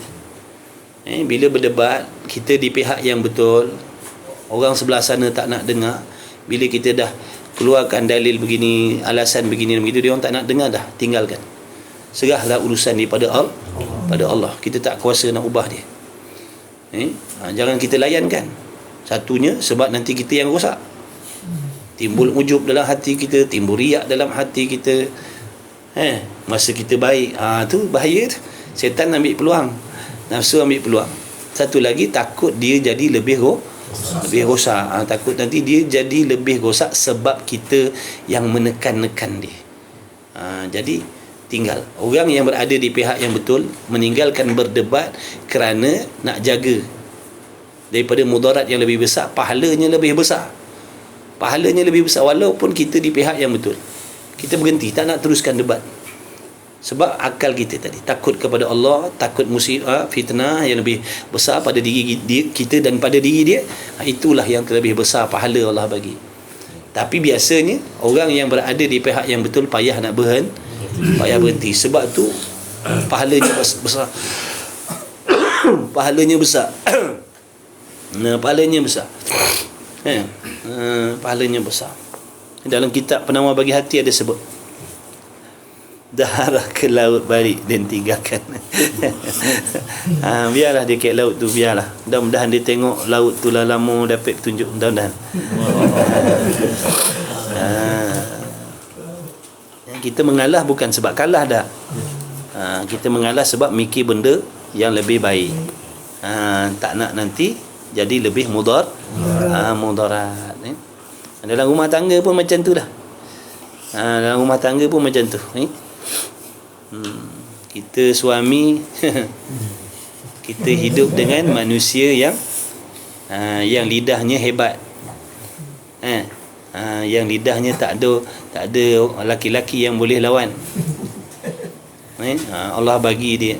Bila berdebat, kita di pihak yang betul, orang sebelah sana tak nak dengar. Bila kita dah keluarkan dalil begini, alasan begini begitu, dia orang tak nak dengar, dah tinggalkan. Serahlah urusan daripada Allah. Kita tak kuasa nak ubah dia. Jangan kita layankan. Satunya sebab nanti kita yang rosak. Timbul ujub dalam hati kita, timbul riak dalam hati kita. Masa kita baik, tu bahaya tu. Setan ambil peluang, nafsu ambil peluang. Satu lagi, takut dia jadi lebih rosak. Takut nanti dia jadi lebih rosak sebab kita yang menekan-nekan dia. Jadi tinggal. Orang yang berada di pihak yang betul meninggalkan berdebat kerana nak jaga daripada mudarat yang lebih besar, pahalanya lebih besar. Pahalanya lebih besar walaupun kita di pihak yang betul. Kita berhenti, tak nak teruskan debat. Sebab akal kita tadi takut kepada Allah, takut musibah, fitnah yang lebih besar pada diri kita dan pada diri dia. Itulah yang lebih besar pahala Allah bagi. Tapi biasanya orang yang berada di pihak yang betul payah nak berhenti. Sebab tu pahalanya besar. Pahalanya besar. Pahalanya besar. Pahalanya besar. Dalam kitab Penawar Bagi Hati ada sebut, darah ke laut balik dan tinggalkan. Biarlah dia ke laut tu, biarlah. Mudah-mudahan dia tengok laut tu lah lama dapat petunjuk. Mudah-mudahan. Kita mengalah bukan sebab kalah dah. Kita mengalah sebab mikir benda yang lebih baik. Tak nak nanti jadi lebih mudarat. Dalam rumah tangga pun macam tu dah. Dalam rumah tangga pun macam tu. Kita suami kita hidup dengan manusia yang lidahnya hebat. Yang lidahnya tak ada laki-laki yang boleh lawan. Allah bagi dia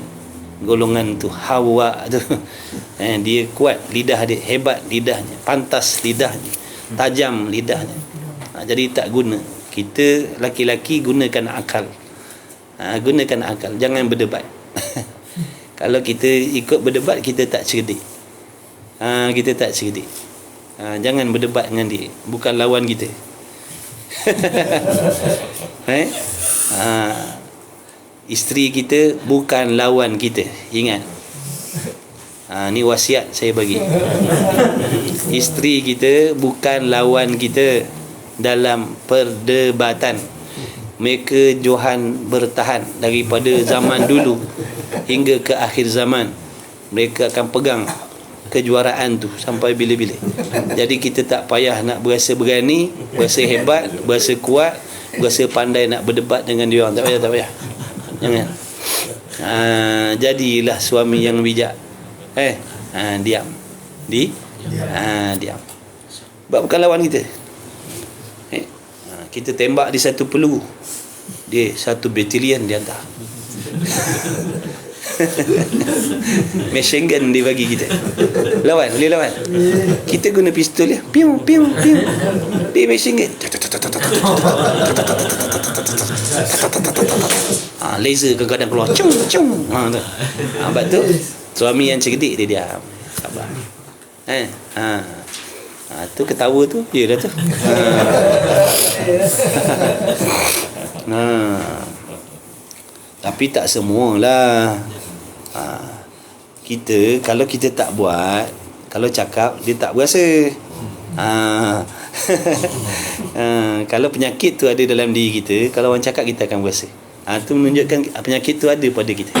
golongan tu Hawa tu. Dia kuat lidah dia, hebat lidahnya, pantas lidahnya, tajam lidahnya. Jadi tak guna. Kita laki-laki gunakan akal. Gunakan akal, jangan berdebat. Kalau kita ikut berdebat, kita tak cerdik. Kita tak cerdik. Jangan berdebat dengan dia, bukan lawan kita. Isteri kita bukan lawan kita, ingat. Ni wasiat saya bagi. Isteri kita bukan lawan kita dalam perdebatan. Mereka johan bertahan daripada zaman dulu hingga ke akhir zaman. Mereka akan pegang kejuaraan tu sampai bila-bila. Jadi kita tak payah nak berasa berani, berasa hebat, berasa kuat, berasa pandai nak berdebat dengan dia orang. Tak payah. Jangan. Jadilah suami yang bijak. Diam. Diam. Sebab bukan lawan kita. Kita tembak di satu peluru, dia satu batalion dia hantar. Machine gun dia bagi kita. Boleh lawan. Kita guna pistol dia. Piu. Dia machine gun. Laser kadang-kadang keluar. Cung. Sebab tu suami yang cerdik dia diam. Sabar. Tu ketawa tu dia dah tu. Tapi tak semualah. Kita kalau kita tak buat, kalau cakap dia tak berasa. Kalau penyakit tu ada dalam diri kita, kalau orang cakap kita akan berasa. Tu menunjukkan penyakit tu ada pada kita.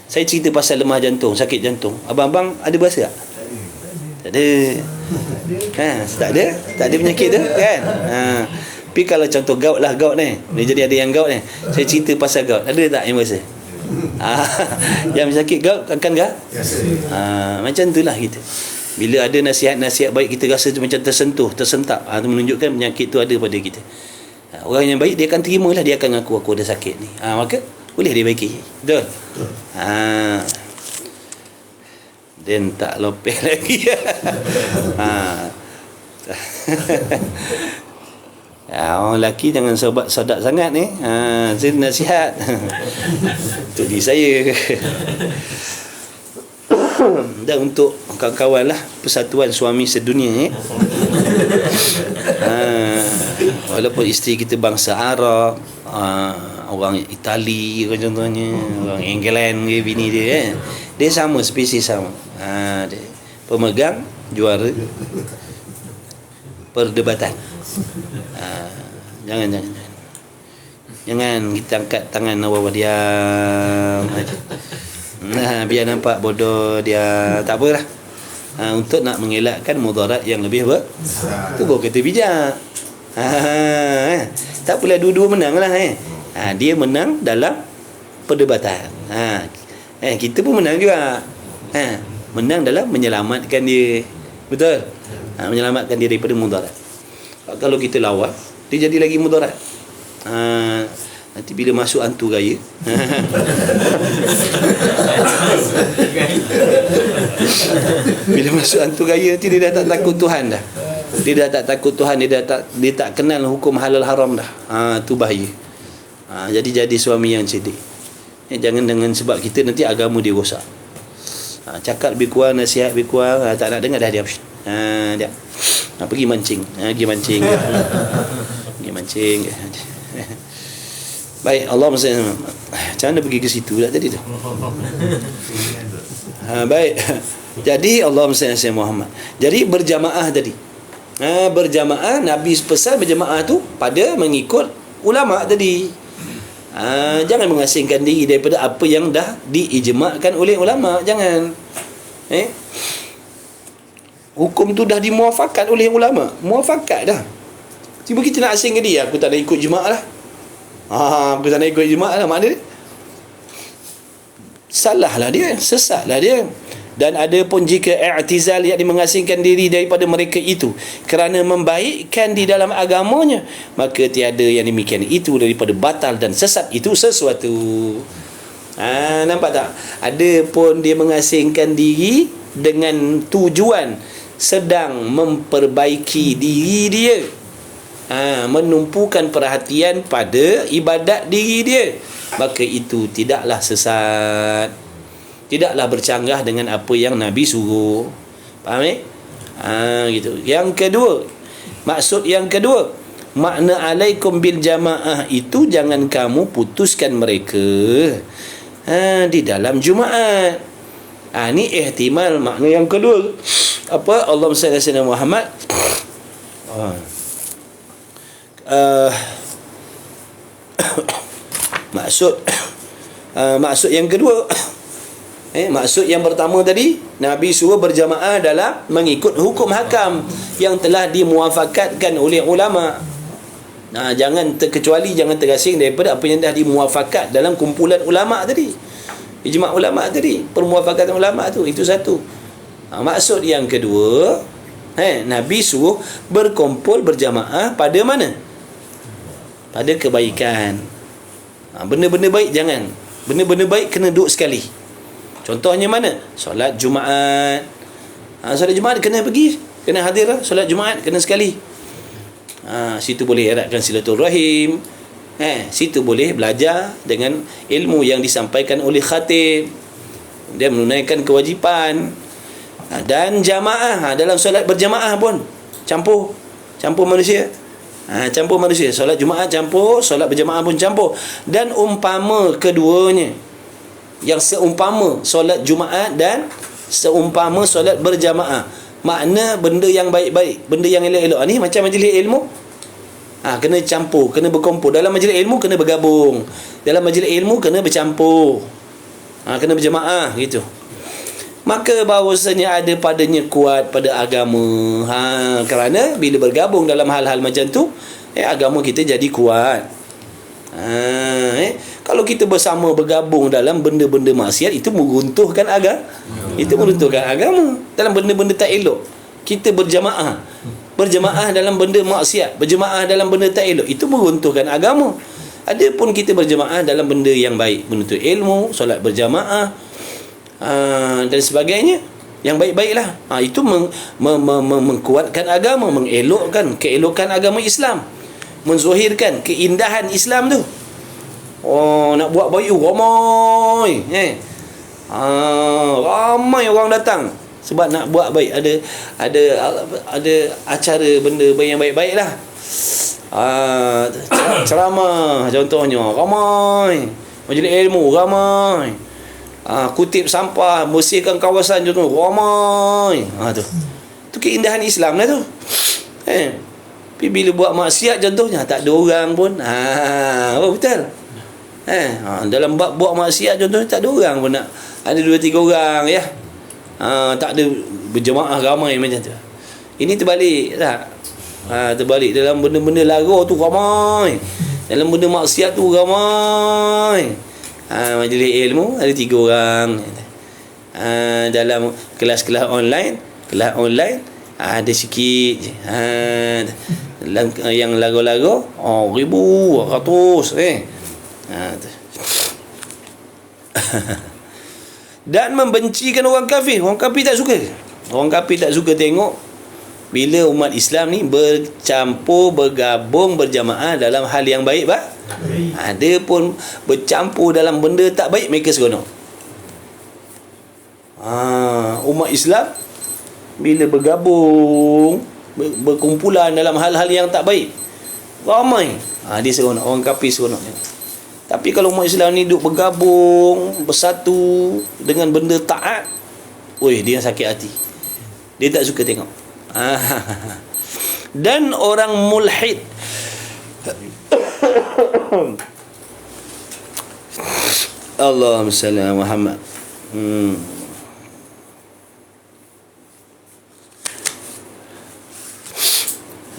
Saya cerita pasal lemah jantung, sakit jantung. Abang-abang ada berasa tak? Tak ada. Tak ada penyakit tu kan. Tapi kalau contoh gout ni, dia jadi ada yang gout ni. Saya cerita pasal gout, ada tak yang berasa? Yang sakit gout akan macam itulah kita. Bila ada nasihat-nasihat baik, kita rasa macam tersentuh, tersentak. Itu menunjukkan penyakit tu ada pada kita. Orang yang baik dia akan terimalah, dia akan ngaku aku ada sakit ni. Maka boleh dia baiki. Betul? Dan tak lopeh lagi. Orang lelaki jangan sodak sangat ni. Saya nasihat untuk diri saya. Dan untuk kawan-kawan lah, Persatuan Suami Sedunia. Walaupun isteri kita bangsa Arab, orang Itali contohnya, orang England ke bini dia, dia sama, spesies sama. Dia pemegang juara perdebatan. Jangan kita angkat tangan awal diam. Biar nampak bodoh dia, tak apalah. Untuk nak mengelakkan mudarat yang lebih tu baru kata bijak. Tak pula dua-dua menang lah. Dia menang dalam perdebatan. Kita pun menang juga. Menang dalam menyelamatkan dia. Betul? Menyelamatkan dia daripada mudarat. Kalau kita lawan, dia jadi lagi mudarat. Nanti bila masuk hantu gaya, bila masuk hantu gaya, nanti dia dah tak takut Tuhan dah. Dia dah tak takut Tuhan, dia tak kenal hukum halal haram dah. Tu bahaya. Jadi suami yang cerdik. Jangan dengan sebab kita nanti agama dia rosak. Cakap lebih kurang, nasihat lebih kurang, tak nak dengar dah diam. Diam. Pergi mancing. Pergi mancing. Baik, Allah mesti macam mana pergi ke situ lah tadi tu. Baik. Jadi Allah mesti Muhammad. Jadi berjamaah tadi. Berjamaah, Nabi pesan berjamaah tu pada mengikut ulama tadi. Jangan mengasingkan diri daripada apa yang dah diijma'kan oleh ulama. Jangan. Hukum tu dah dimuafakat oleh ulama. Muafakat dah. Tiba kita nak asingkan dia, aku tak nak ikut jemaah lah. Aku tak nak ikut jemaah lah. Maknanya salah lah dia, sesat lah dia. Dan ada pun jika i'tizal, yakni mengasingkan diri daripada mereka itu kerana membaikkan di dalam agamanya, maka tiada yang demikian itu daripada batal dan sesat itu sesuatu. Nampak tak? Ada pun dia mengasingkan diri dengan tujuan sedang memperbaiki diri dia, menumpukan perhatian pada ibadat diri dia, maka itu tidaklah sesat, tidaklah bercanggah dengan apa yang Nabi suruh. Faham gitu. Yang kedua, maksud yang kedua, makna alaikum bil jamaah itu jangan kamu putuskan mereka di dalam Jumaat. Ni ihtimal makna yang kedua. Apa? Allahumma salli ala sayyidina Muhammad. Maksud yang kedua, maksud yang pertama tadi, Nabi suruh berjamaah dalam mengikut hukum hakam yang telah dimuafafatkan oleh ulama. Jangan terkecuali, jangan terasing daripada apa yang dah dimuafakat dalam kumpulan ulama tadi, ijma' ulama tadi, permuafakatan ulama tu. Itu satu. Maksud yang kedua, Nabi suruh berkumpul berjamaah pada mana? Pada kebaikan. Benda-benda baik jangan. Benda-benda baik kena duduk sekali. Contohnya mana? Solat Jumaat. Solat Jumaat kena pergi, kena hadir lah. Solat Jumaat kena sekali. Situ boleh eratkan silaturahim. Situ boleh belajar dengan ilmu yang disampaikan oleh khatib. Dia menunaikan kewajipan. Dan jamaah, dalam solat berjamaah pun campur manusia. Campur manusia. Solat Jumaat campur, solat berjamaah pun campur. Dan umpama keduanya, yang seumpama solat Jumaat dan seumpama solat berjamaah, makna benda yang baik-baik, benda yang elok-elok ni macam majlis ilmu, kena campur, kena berkumpul. Dalam majlis ilmu kena bergabung, dalam majlis ilmu kena bercampur, kena berjamaah gitu. Maka bahawasanya ada padanya kuat pada agama. Kerana bila bergabung dalam hal-hal macam tu, agama kita jadi kuat. Kalau kita bersama bergabung dalam benda-benda maksiat, itu meruntuhkan agama. Itu meruntuhkan agama. Dalam benda-benda tak elok, kita berjamaah dalam benda maksiat, berjamaah dalam benda tak elok, itu meruntuhkan agama. Adapun kita berjamaah dalam benda yang baik, menuntut ilmu, solat berjamaah, dan sebagainya, yang baik-baiklah, itu mengkuatkan agama, mengelokkan keelokan agama Islam, menzuhirkan keindahan Islam tu. Nak buat baik ramai, ramai orang datang sebab nak buat baik. Ada acara benda yang baik-baik lah, ceramah contohnya ramai, majlis ilmu ramai, kutip sampah, bersihkan kawasan contoh ramai. Tu keindahan Islam lah tu. Tapi bila buat maksiat contohnya, tak ada orang pun. Betul. Dalam bab buat maksiat contohnya, tak ada orang pun, nak ada 2-3 orang ya. Tak ada berjemaah ramai macam tu. Ini terbalik tak? Terbalik. Dalam benda-benda lara tu ramai, dalam benda maksiat tu ramai. Majlis ilmu ada 3 orang. Dalam kelas-kelas online ada sikit je. Dalam yang lagu-lagu 1,000, 100 dan membencikan orang kafir. Orang kafir tak suka. Orang kafir tak suka tengok bila umat Islam ni bercampur, bergabung, berjamaah dalam hal yang baik, ada pun bercampur dalam benda tak baik, mereka seronok. Umat Islam bila bergabung, berkumpulan dalam hal-hal yang tak baik, ramai, dia seronok. Orang kafir seronok. Tapi kalau umat Islam ni duduk bergabung, bersatu dengan benda taat, dia sakit hati. Dia tak suka tengok. Dan orang mulhid, Allahumma salli ala Muhammad.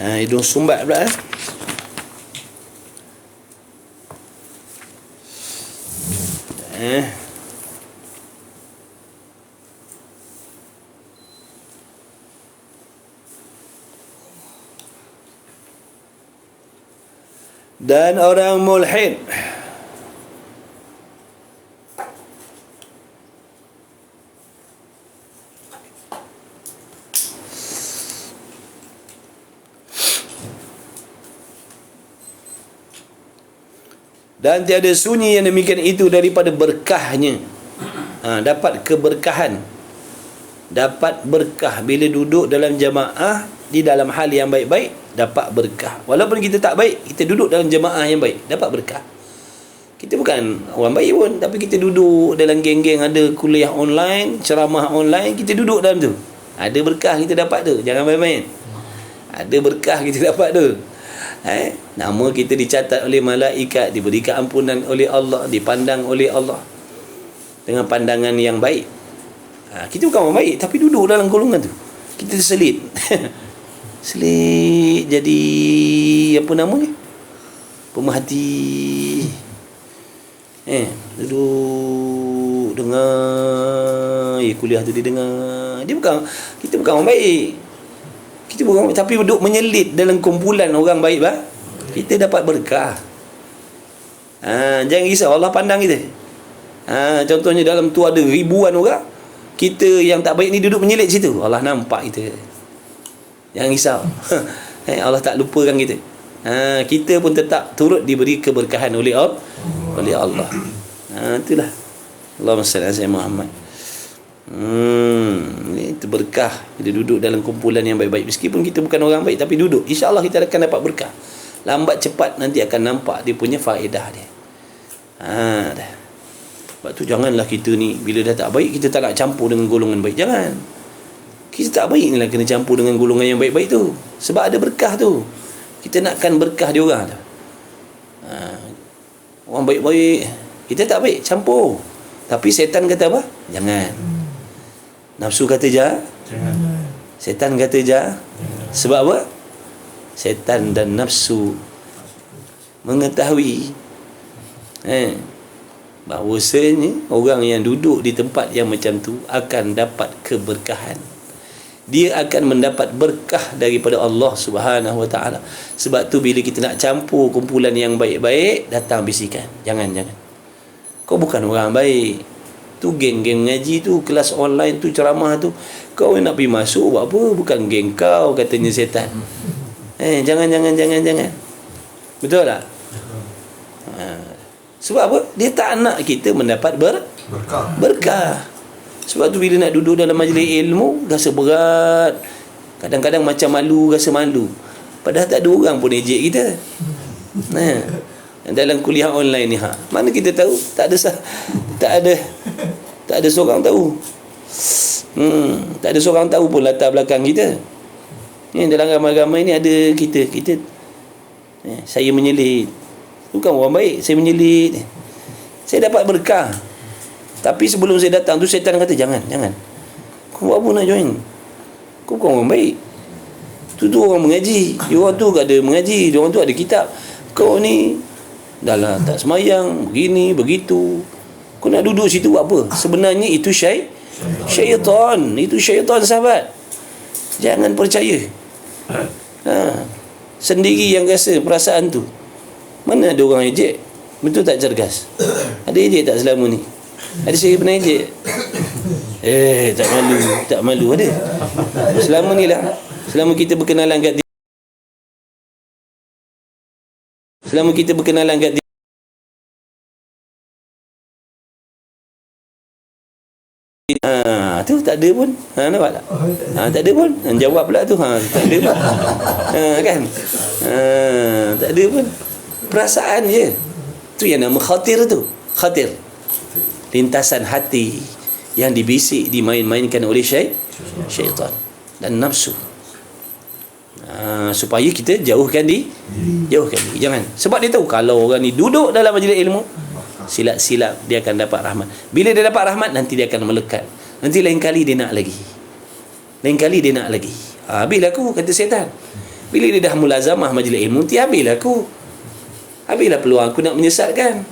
Hidung sumbat pula. Dan orang mulhid, Dan tiada sunyi yang demikian itu daripada berkahnya. Dapat keberkahan, dapat berkah bila duduk dalam jamaah di dalam hal yang baik-baik, dapat berkah. Walaupun kita tak baik, kita duduk dalam jamaah yang baik, dapat berkah. Kita bukan orang baik pun, tapi kita duduk dalam geng-geng, ada kuliah online, ceramah online, kita duduk dalam tu, ada berkah kita dapat tu. Jangan main-main, ada berkah kita dapat tu. Nama kita dicatat oleh malaikat, diberi keampunan oleh Allah, dipandang oleh Allah dengan pandangan yang baik. Kita bukan orang baik, tapi duduk dalam golongan tu, kita terselit selit jadi apa namanya, pemerhati. Duduk dengar kuliah tu, dia dengar. Kita bukan orang baik, kita bukan, tapi duduk menyelit dalam kumpulan orang baik, kita dapat berkah. Jangan risau, Allah pandang kita. Contohnya dalam tu ada ribuan orang, kita yang tak baik ni duduk menyelit situ, Allah nampak kita. Jangan risau. Allah tak lupakan kita. Kita pun tetap turut diberi keberkahan oleh Allah. Itulah Allahumma salli ala Muhammad. Itu berkah kita duduk dalam kumpulan yang baik-baik. Meskipun kita bukan orang baik, tapi duduk, insya-Allah kita akan dapat berkah. Lambat cepat nanti akan nampak dia punya faedah dia. Dah. Sebab tu janganlah kita ni bila dah tak baik, kita tak nak campur dengan golongan baik. Jangan. Kita tak baik ni lah kena campur dengan golongan yang baik-baik tu. Sebab ada berkah tu. Kita nakkan berkah dia orang tu. Orang baik-baik, kita tak baik, campur. Tapi setan kata apa? Jangan. Nafsu kata jangan. Setan kata jangan. Sebab apa? Setan dan nafsu mengetahui bahawasanya orang yang duduk di tempat yang macam tu akan dapat keberkahan. Dia akan mendapat berkah daripada Allah Subhanahu Wa Taala. Sebab tu bila kita nak campur kumpulan yang baik-baik, datang bisikan, jangan. Kau bukan orang baik. Tu geng-geng ngaji tu, kelas online tu, ceramah tu, kau nak pergi masuk buat apa? Bukan geng kau, katanya setan. Jangan. Betul tak? Sebab apa? Dia tak nak kita mendapat berkah. Sebab tu bila nak duduk dalam majlis ilmu, rasa berat. Kadang-kadang macam malu, rasa malu. Padahal tak ada orang pun ejek kita. Dalam kuliah online ni, mana kita tahu? Tak ada seorang tahu. Tak ada seorang tahu pun latar belakang kita. Dalam ramai-ramai ni ada kita. Saya menyelit. Bukan orang baik, saya menyelit. Saya dapat berkah. Tapi sebelum saya datang tu, setan kata jangan. Kau buat apa nak join? Kau bukan orang baik. Tu orang mengaji. Diorang tu ada mengaji, diorang tu ada kitab. Kau ni dah lah tak semayang, begini, begitu. Kau nak duduk situ buat apa? Sebenarnya itu syaitan. Itu syaitan, sahabat. Jangan percaya. Sendiri yang rasa perasaan tu. Mana ada orang ejek? Betul tak cergas? Ada ejek tak selama ni? Ada saya pernah ejek? Tak malu ada. Selama ni lah, selama kita berkenalan kat dia, tu tak ada pun. Nampak tak? Tak ada pun. Jawab pula tu. Tak ada pun. Kan? Tak ada pun. Perasaan je. Tu yang nama khatir tu. Khatir. Lintasan hati yang dibisik, dimain-mainkan oleh syaitan dan nafsu. Supaya kita jauhkan diri. Jangan. Sebab dia tahu kalau orang ni duduk dalam majlis ilmu, silap-silap dia akan dapat rahmat. Bila dia dapat rahmat, nanti dia akan melekat. Nanti lain kali dia nak lagi. Habislah aku, kata setan. Bila dia dah mulazamah majlis ilmu, nanti habislah peluang aku nak menyesatkan.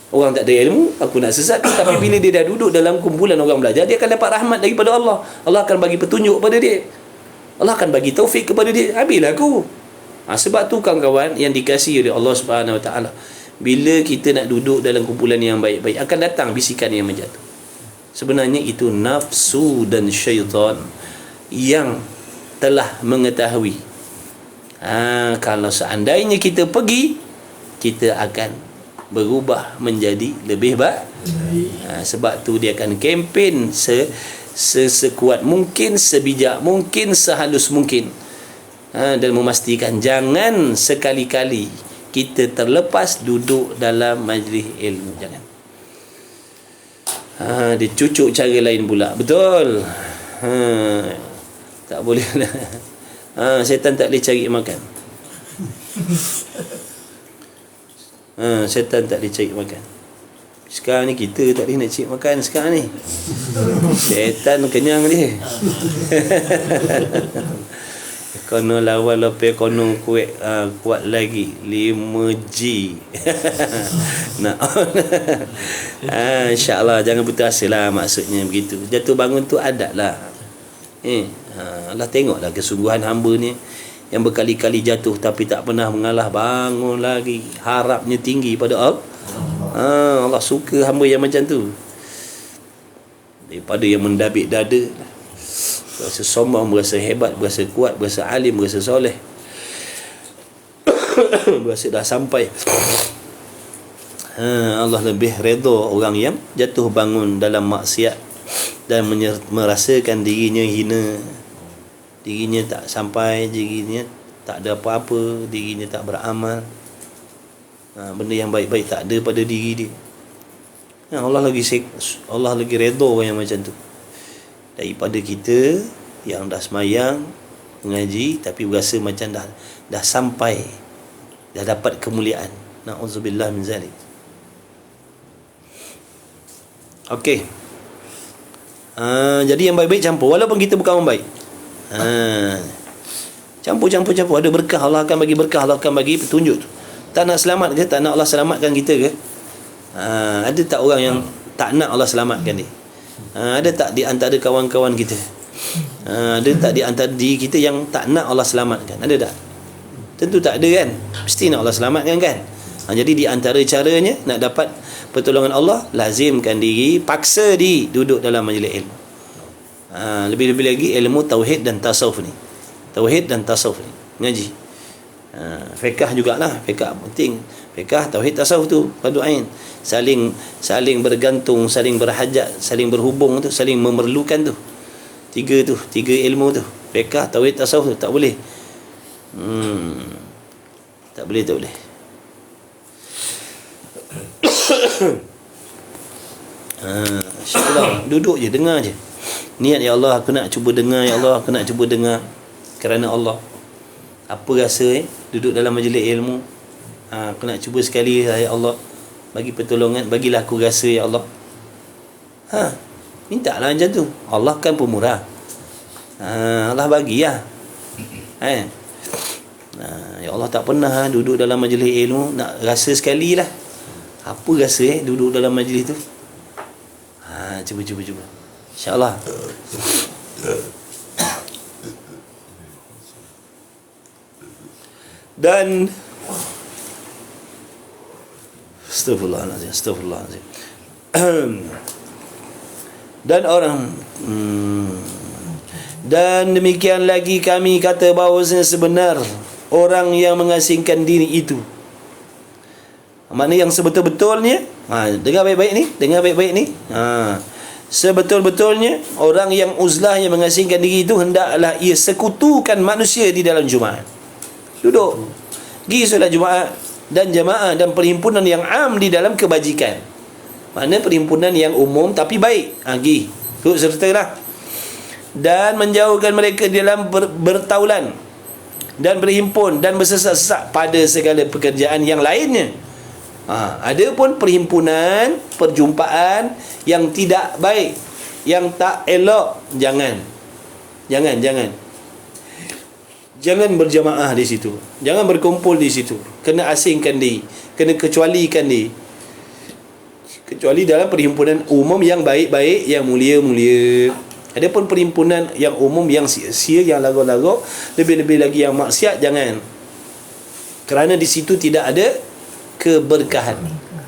Orang tak ada ilmu, aku nak sesat. Tapi bila dia dah duduk dalam kumpulan orang belajar, dia akan dapat rahmat daripada Allah. Allah akan bagi petunjuk kepada dia. Allah akan bagi taufik kepada dia. Habislah aku. Sebab tu kawan-kawan yang dikasihi oleh Allah Subhanahu Wa Taala, bila kita nak duduk dalam kumpulan yang baik-baik, akan datang bisikan yang macam tu. Sebenarnya itu nafsu dan syaitan yang telah mengetahui. Kalau seandainya kita pergi, kita akan berubah menjadi lebih baik. Sebab tu dia akan kempen sekuat mungkin, sebijak mungkin, sehalus mungkin, dan memastikan jangan sekali-kali kita terlepas duduk dalam majlis ilmu. Jangan. Dia cucuk cara lain pula. Betul. Tak boleh lah. Syaitan tak boleh cari makan. Syaitan tak boleh cari makan. Sekarang ni kita tak boleh nak cari makan sekarang ni. Syaitan kenyang dia. Kono lawan lepas kono kuat lagi 5G. Nak insya-Allah jangan putus asa lah, maksudnya begitu. Jatuh bangun tu adat lah. Allah tengoklah kesungguhan hamba ni yang berkali-kali jatuh tapi tak pernah mengalah, bangun lagi, harapnya tinggi pada Allah. Allah suka hamba yang macam tu daripada yang mendabik dada, berasa sombong, berasa hebat, berasa kuat, berasa alim, berasa soleh, berasa dah sampai. Allah lebih redha orang yang jatuh bangun dalam maksiat dan merasakan dirinya hina, dirinya tak sampai, dirinya tak ada apa-apa, dirinya tak beramal, benda yang baik-baik tak ada pada diri dia. Allah lagi redha orang yang macam tu daripada kita yang dah semayang, mengaji tapi berasa macam dah sampai, dah dapat kemuliaan. Na'udzubillah min zalik. Okey. Jadi yang baik-baik campur, walaupun kita bukan orang baik. Campur. Ada berkah, Allah akan bagi berkah, Allah akan bagi petunjuk. Tak nak selamat ke? Tak nak Allah selamatkan kita ke? Ada tak orang yang tak nak Allah selamatkan dia? Ada tak di antara kawan-kawan kita? Ada tak di antara diri kita yang tak nak Allah selamatkan? Ada tak? Tentu tak ada kan? Mesti nak Allah selamatkan kan? Jadi di antara caranya nak dapat pertolongan Allah, lazimkan diri, paksa diri duduk dalam majlis ilmu. Lebih-lebih lagi ilmu tauhid dan tasawuf ni. Tauhid dan tasawuf ni ngaji. Fiqh jugalah, fiqh penting. Fiqh, tauhid, tasawuf tu fardu ain. Saling bergantung, saling berhajat, saling berhubung tu, saling memerlukan tu. Tiga ilmu tu. Fiqh, tauhid, tasawuf tu tak boleh. Tak boleh. InsyaAllah duduk je, dengar je. Niat, ya Allah aku nak cuba dengar, ya Allah aku nak cuba dengar kerana Allah. Apa rasa duduk dalam majlis ilmu, aku nak cuba sekali, ya Allah bagi pertolongan, bagilah aku rasa, ya Allah. Mintalah macam tu. Allah kan pemurah. Allah bagi lah. Ya Allah tak pernah duduk dalam majlis ilmu, nak rasa sekali lah. Apa rasa duduk dalam majlis tu? Cuba. InsyaAllah. Dan Astaghfirullahaladzim. Dan dan demikian lagi kami kata bahawasanya sebenar orang yang mengasingkan diri itu, mana yang sebetul-betulnya, dengar baik-baik ni, sebetul-betulnya orang yang uzlah, yang mengasingkan diri itu, hendaklah ia sekutukan manusia di dalam Jumaat. Duduk, pergi solat Jumaat dan jamaah dan perhimpunan yang am di dalam kebajikan. Mana perhimpunan yang umum tapi baik, pergi ikut sertalah. Dan menjauhkan mereka di dalam bertaulan dan berhimpun dan bersesak-sesak pada segala pekerjaan yang lainnya. Ada pun perhimpunan, perjumpaan yang tidak baik, yang tak elok, jangan berjamaah di situ, jangan berkumpul di situ, kena asingkan diri, kena kecualikan diri, kecuali dalam perhimpunan umum yang baik-baik, yang mulia-mulia. Ada pun perhimpunan yang umum yang sia-sia, yang lagu-lagu, lebih-lebih lagi yang maksiat, jangan. Kerana di situ tidak ada keberkahan,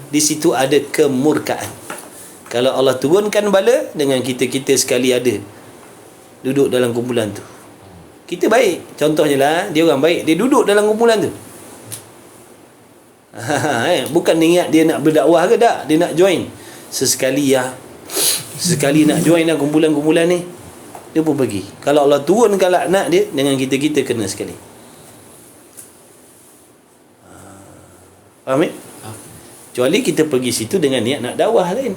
di situ ada kemurkaan. Kalau Allah turunkan bala dengan kita sekali ada duduk dalam kumpulan tu, kita baik, contohnya lah, dia orang baik, dia duduk dalam kumpulan tu, Bukan niat dia nak berdakwah ke tak, dia nak join sesekali nak join lah kumpulan-kumpulan ni, dia pun pergi. Kalau Allah turunkan laknat dia, dengan kita kena sekali. Faham tak? Kecuali kita pergi situ dengan niat nak dakwah lain,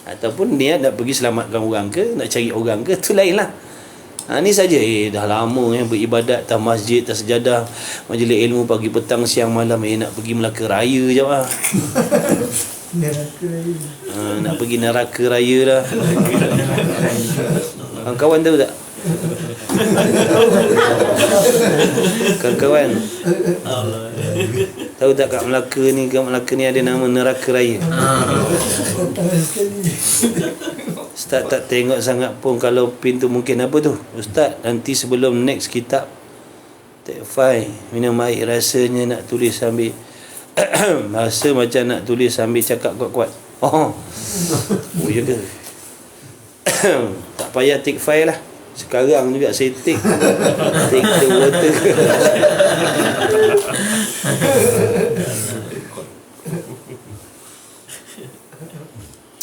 ataupun niat nak pergi selamatkan orang ke, nak cari orang ke, tu lain lah. Ni saja dah lama beribadat atas masjid, atas sejadah, majlis ilmu pagi petang siang malam, nak pergi Melaka Raya je lah. Neraka raya. Nak pergi neraka raya dah. Kawan tahu tak? Kawan tahu tak kat Melaka ni ada nama neraka raya? Ustaz tak tengok sangat pun kalau pintu mungkin apa tu. Ustaz, nanti sebelum next kitab take 5 minum air, rasanya nak tulis sambil rasa macam nak tulis sambil cakap kuat-kuat. Oh ya ke? Tak payah take 5 lah. Sekarang juga saya take the water.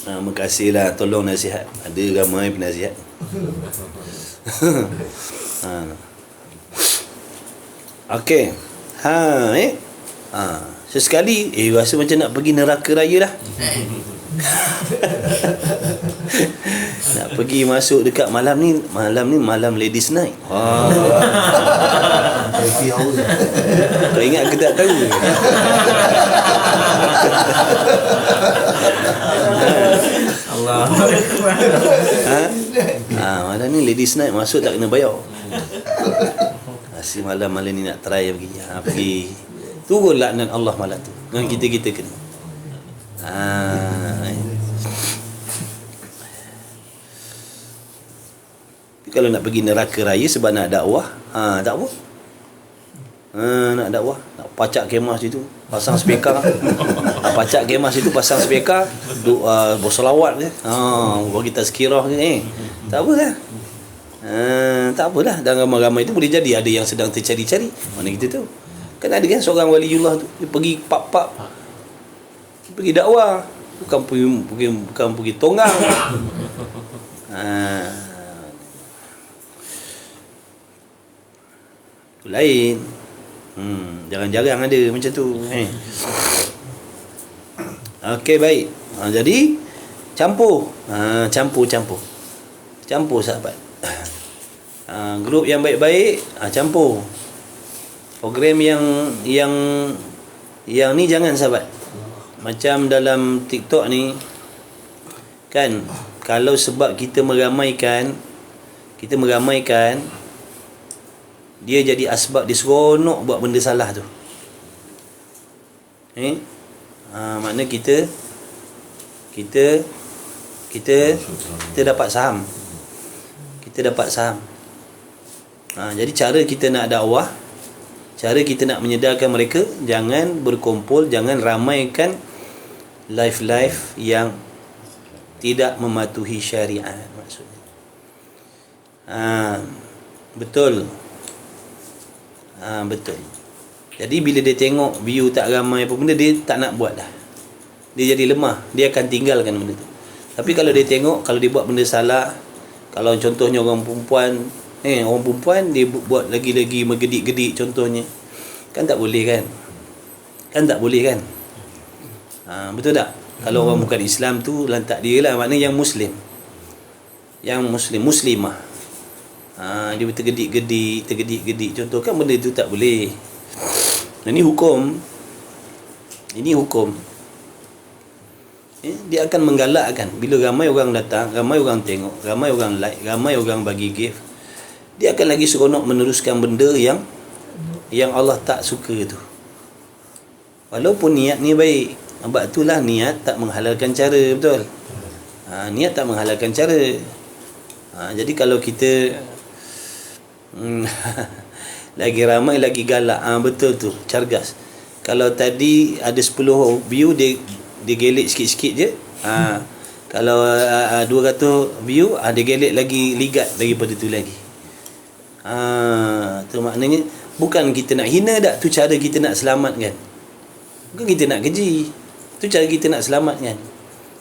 Makasihlah, tolong nasihat. Ada ramai penasihat. Okey. Sesekali rasa macam nak pergi neraka raya dah. Nak pergi masuk dekat malam ni malam ladies night. Kau ingat ke tak tahu? Allah. Malam ni ladies night, masuk tak kena bayar. Asyik malam ni nak try pergi. Pergi. Turun laknat Allah malam tu. Dengan kita kena. Kalau nak pergi neraka raya sebab nak dakwah, dakwah. Nak dakwah, nak pacak kemah situ, pasang speaker. Pacak kemah situ, pasang speaker, bersolawat je. Bagi tazkirah je. Tak apalah. Tak apalah. Dan ramai-ramai itu boleh jadi ada yang sedang tercari-cari. Mana kita tahu. Kan ada kan seorang waliullah tu, dia pergi pub-pub, pergi dakwah, bukan pergi tonggang. Itu lain. Jarang-jarang ada macam tu. Okey, baik. Jadi campur sahabat. Grup yang baik-baik campur. Program yang ni jangan sahabat. Macam dalam TikTok ni kan, kalau sebab kita meramaikan, dia jadi asbab dia seronok buat benda salah tu. Makna kita dapat saham. Jadi cara kita nak dakwah, cara kita nak menyedarkan mereka, jangan berkumpul, jangan ramaikan live yang tidak mematuhi syariat maksudnya. Betul. Betul. Jadi bila dia tengok view tak ramai apa benda, dia tak nak buat dah. Dia jadi lemah, dia akan tinggalkan benda tu. Tapi kalau dia tengok, kalau dia buat benda salah, kalau contohnya orang perempuan dia buat lagi-lagi mengedik-gedik contohnya, kan tak boleh kan? Betul tak? Kalau orang bukan Islam tu lantak dia lah, maknanya yang muslimah, dia tergedik-gedik contoh, kan benda tu tak boleh. Ini hukum. Dia akan menggalakkan bila ramai orang datang, ramai orang tengok, ramai orang like, ramai orang bagi gift, dia akan lagi seronok meneruskan benda yang Allah tak suka tu. Walaupun niat ni baik, sebab itulah niat tak menghalalkan cara, betul? Niat tak menghalalkan cara. Jadi kalau kita lagi ramai lagi galak, betul tu, cergas. Kalau tadi ada 10 view, dia gelik sikit-sikit je. Kalau 200 view, dia gelik lagi ligat daripada tu lagi. Tu maknanya bukan kita nak hina dak, tu cara kita nak selamatkan. Bukan kita nak keji. Itu cara kita nak selamatkan.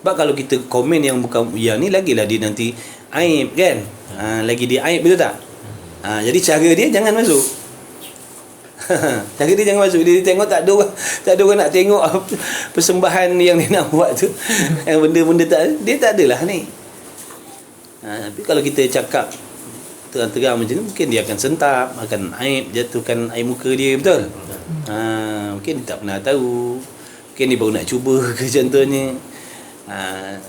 Sebab kalau kita komen yang bukan yang ni, lagilah dia nanti aib kan. Lagi dia aib, betul tak? Jadi cara dia jangan masuk. Cara dia jangan masuk. Dia tengok tak ada orang nak tengok persembahan yang dia nak buat tu. Yang benda-benda dia tak adalah ni. Tapi kalau kita cakap terang-terang macam ni, mungkin dia akan sentap, akan aib, jatuhkan air muka dia, betul? Mungkin dia tak pernah tahu, mungkin dia baru nak cuba ke contohnya.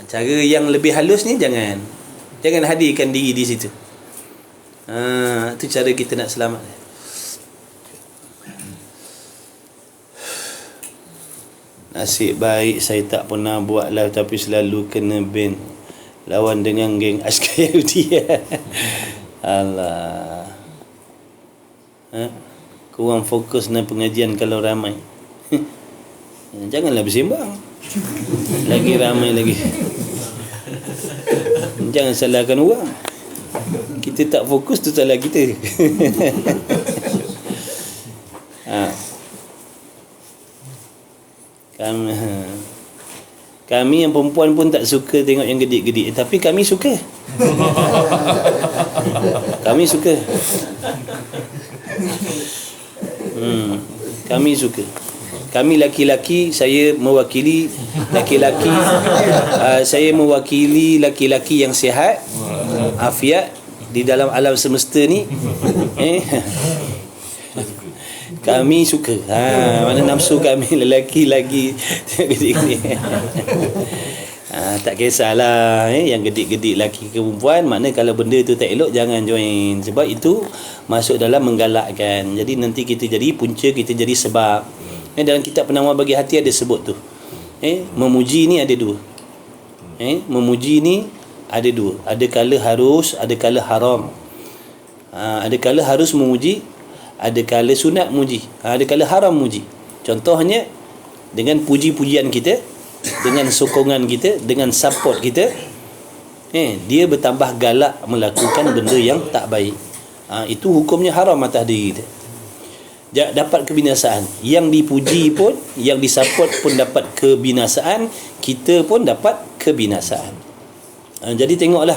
Cara yang lebih halus ni jangan hadirkan diri di situ. Itu cara kita nak selamat. Nasib baik saya tak pernah buat live, tapi selalu kena ban lawan dengan geng askar Yahudi. Alah. Kurang fokus dengan pengajian kalau ramai. Janganlah bersembang. Lagi ramai lagi. Jangan salahkan orang. Kita tak fokus tu salah kita. Kami yang perempuan pun tak suka tengok yang gedik-gedik, tapi kami suka. Kami suka. Kami suka. Kami laki-laki, saya mewakili laki-laki, saya mewakili laki-laki yang sihat, afiat di dalam alam semesta ni. Kami suka. Mana nafsu kami lelaki lagi gedik-gedik. Tak kisahlah yang gedik-gedik lelaki ke perempuan, makna kalau benda tu tak elok jangan join, sebab itu masuk dalam menggalakkan. Jadi nanti kita jadi punca, kita jadi sebab. Dalam kitab Penawar Bagi Hati ada sebut tu. Memuji ni ada dua. Memuji ni ada dua. Ada kala harus, ada kala haram. Ada kala harus memuji, ada kala sunat muji, ada kala haram muji. Contohnya dengan puji-pujian kita, dengan sokongan kita, dengan support kita, dia bertambah galak melakukan benda yang tak baik. Itu hukumnya haram atas diri kita. Dapat kebinasaan. Yang dipuji pun, yang disupport pun dapat kebinasaan, kita pun dapat kebinasaan. Jadi tengoklah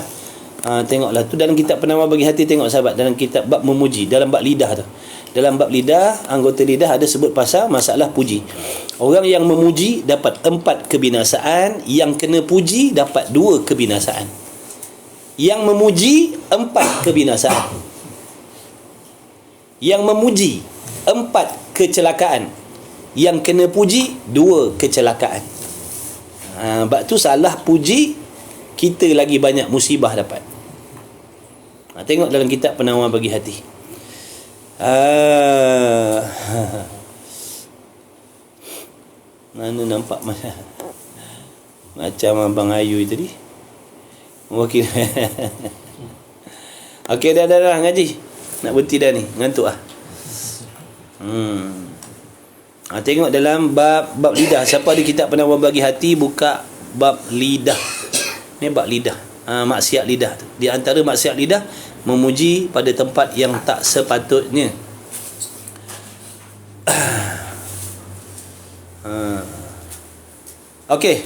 tu dalam kitab Penawar Bagi Hati. Tengok sahabat, dalam kitab bab memuji, dalam bab lidah tu, dalam bab lidah, anggota lidah ada sebut pasal masalah puji. Orang yang memuji dapat 4 kebinasaan, yang kena puji dapat 2 kebinasaan. Yang memuji 4 kebinasaan, yang memuji 4 kecelakaan, yang kena puji 2 kecelakaan. Sebab tu salah puji, kita lagi banyak musibah dapat. Tengok dalam kitab Penawar Bagi Hati. Mana nampak macam Abang Ayu tadi. Wakil. Okey, dah ngaji. Nak berhenti dah ni, ngantuk ah. Tengok dalam bab lidah. Siapa ada kitab Penawar Bagi Hati, buka bab lidah. Ni bab lidah. Maksiat lidah tu. Di antara maksiat lidah, memuji pada tempat yang tak sepatutnya. Okey.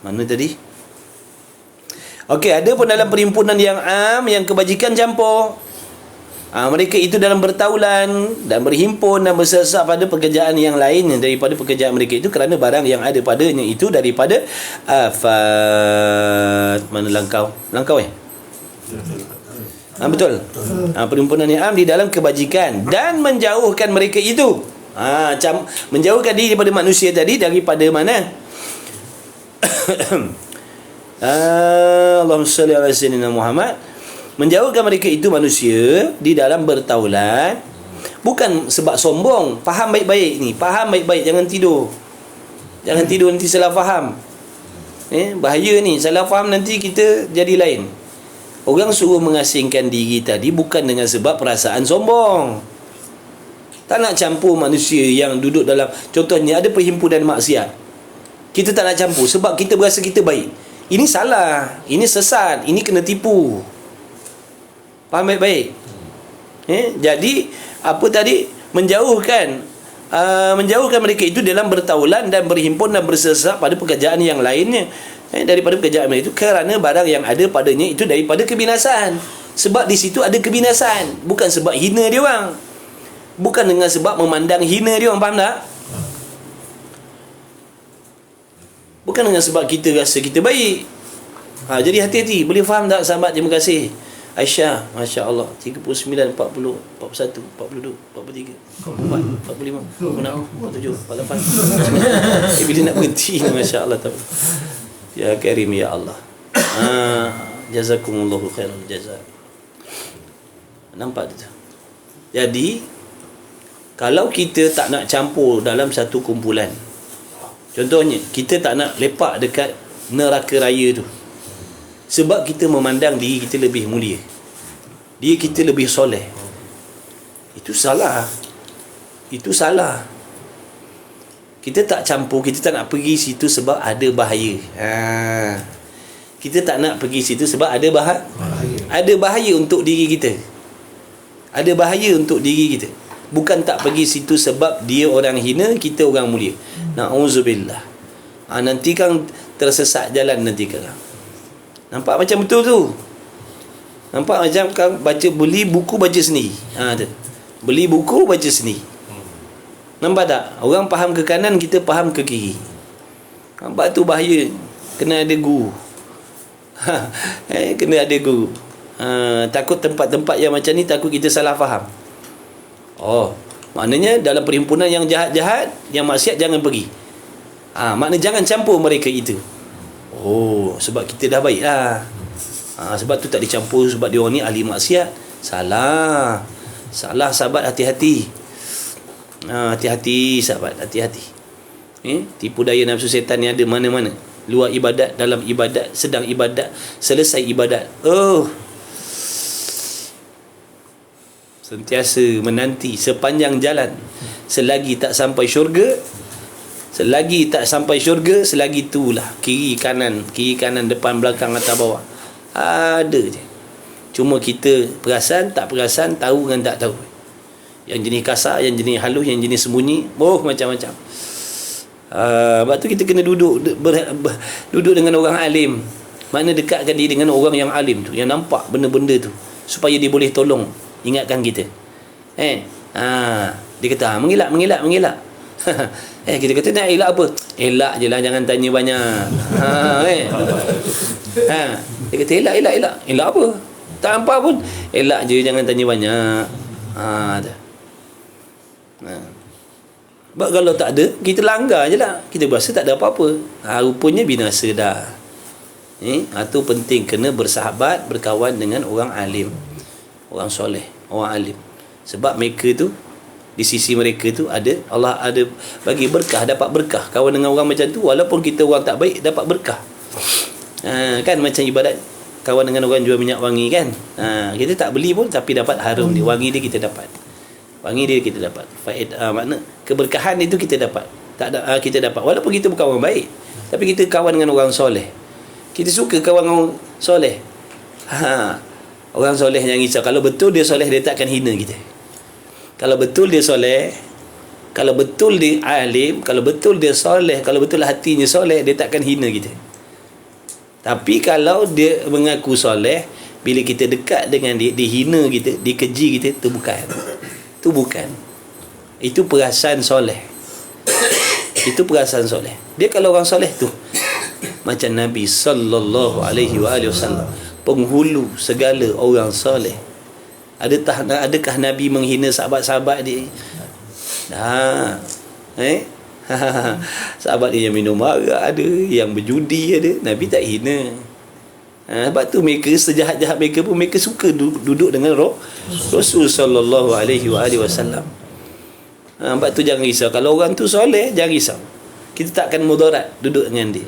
Mana tadi? Okey, ada pun dalam perhimpunan yang am yang kebajikan campur. Mereka itu dalam bertaulan dan berhimpun dan bersesat pada pekerjaan yang lain daripada pekerjaan mereka itu, kerana barang yang ada padanya itu daripada afat. Mana langkau? Betul. Perhimpunan yang am di dalam kebajikan dan menjauhkan mereka itu. Menjauhkan diri daripada manusia tadi, daripada mana? Allahumma salli ala sayyidina Muhammad. Menjauhkan mereka itu manusia di dalam bertaulan, bukan sebab sombong. Faham baik-baik ni, faham baik-baik, jangan tidur nanti salah faham. Bahaya ni, salah faham nanti kita jadi lain. Orang suruh mengasingkan diri tadi bukan dengan sebab perasaan sombong. Tak nak campur manusia yang duduk dalam, contohnya ada perhimpunan maksiat, kita tak nak campur sebab kita berasa kita baik. Ini salah, ini sesat, ini kena tipu. Faham baik-baik. Jadi apa tadi? Menjauhkan menjauhkan mereka itu dalam bertaulan dan berhimpun dan bersesat pada pekerjaan yang lainnya daripada pekerjaan mereka itu, kerana barang yang ada padanya itu daripada kebinasaan. Sebab di situ ada kebinasaan, bukan sebab hina dia orang, bukan dengan sebab memandang hina dia orang. Faham tak? Bukan dengan sebab kita rasa kita baik. Jadi hati-hati. Boleh faham tak sahabat? Terima kasih Aisyah, Masya Allah, 39, 40, 41, 42, 43, 44, 45, 46, 47, 48. Bila nak berhenti, Masya Allah. Ya Karim, Ya Allah. Jazakumullahu khairal jazak. Nampak tu? Jadi kalau kita tak nak campur dalam satu kumpulan, contohnya kita tak nak lepak dekat neraka raya tu, sebab kita memandang diri kita lebih mulia, diri kita lebih soleh. Itu salah. Itu salah. Kita tak campur, kita tak nak pergi situ sebab ada bahaya. Kita tak nak pergi situ sebab ada bahaya. Ada bahaya untuk diri kita. Ada bahaya untuk diri kita. Bukan tak pergi situ sebab dia orang hina, kita orang mulia. Na'udzubillah. Nanti kan tersesat jalan nanti kan. Nampak macam betul tu. Nampak macam kan baca, beli buku baca sendiri. Tu. Beli buku baca sendiri. Nampak tak? Orang faham ke kanan, kita faham ke kiri. Nampak tu bahaya. Kena ada guru. Kena ada guru. Takut tempat-tempat yang macam ni, takut kita salah faham. Maknanya dalam perhimpunan yang jahat-jahat, yang maksiat, jangan pergi. Maknanya jangan campur mereka itu. Sebab kita dah baik lah. Sebab tu tak dicampur, sebab dia orang ni ahli maksiat. Salah sahabat, hati-hati. Hati-hati sahabat, hati-hati. Tipu daya nafsu setan ni ada mana-mana. Luar ibadat, dalam ibadat, sedang ibadat, selesai ibadat. Sentiasa menanti sepanjang jalan. Selagi tak sampai syurga, selagi itulah kiri kanan, depan, belakang, atas, bawah. Ada je. Cuma kita perasan, tak perasan, tahu dengan tak tahu. Yang jenis kasar, yang jenis halus, yang jenis sembunyi, macam-macam. Sebab tu kita kena duduk dengan orang alim. Makna dekatkan diri dengan orang yang alim tu, yang nampak benda-benda tu, supaya dia boleh tolong ingatkan kita. Dia kata mengelak. Kita kata nak elak apa? Elak je lah, jangan tanya banyak. Dia kata elak. Elak apa? Tak nampak pun. Elak je, jangan tanya banyak. Sebab kalau tak ada, kita langgar je lah. Kita berasa tak ada apa-apa. Rupanya binasa dah. Itu penting, kena bersahabat, berkawan dengan orang alim, orang soleh, orang alim. Sebab mereka tu, di sisi mereka tu ada, Allah ada bagi berkah, dapat berkah. Kawan dengan orang macam tu, walaupun kita orang tak baik, dapat berkah. Kan macam ibadat kawan dengan orang jual minyak wangi kan. Kita tak beli pun, tapi dapat harum dia, wangi dia kita dapat. Makna keberkahan itu kita dapat. Kita dapat walaupun kita bukan orang baik, tapi kita kawan dengan orang soleh. Kita suka kawan dengan orang soleh. Orang soleh yang risau. Kalau betul dia soleh, dia takkan hina kita. Kalau betul dia soleh, kalau betul dia alim, kalau betul dia soleh, kalau betul hatinya soleh, dia takkan hina kita. Tapi kalau dia mengaku soleh, bila kita dekat dengan dia, dia hina kita, dia keji kita, itu bukan. Itu perasaan soleh. Dia kalau orang soleh tu macam Nabi sallallahu alaihi wasallam, penghulu segala orang soleh. Adakah Nabi menghina sahabat-sahabat dia? Sahabat dia yang minum arak ada, yang berjudi ada, Nabi tak hina. Sebab tu mereka, sejahat-jahat mereka pun, mereka suka duduk dengan Rasul sallallahu alaihi wasallam. Sebab tu jangan risau. Kalau orang tu soleh, jangan risau. Kita tak akan mudarat duduk dengan dia.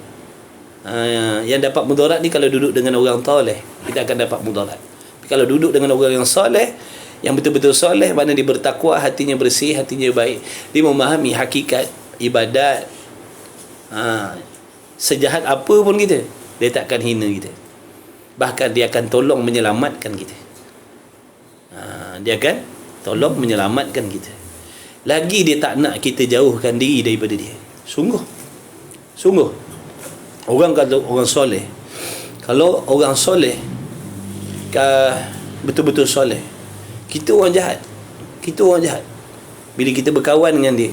Yang dapat mudarat ni kalau duduk dengan orang soleh, kita akan dapat mudarat. Tapi kalau duduk dengan orang yang soleh, yang betul-betul soleh, mana dia bertakwa, hatinya bersih, hatinya baik, dia memahami hakikat ibadat, sejahat apa pun kita, dia takkan hina kita. Bahkan dia akan tolong menyelamatkan kita. Dia akan tolong menyelamatkan kita. lagi dia tak nak kita jauhkan diri daripada dia. Sungguh orang kata orang soleh, kalau orang soleh betul-betul soleh, kita orang jahat, bila kita berkawan dengan dia,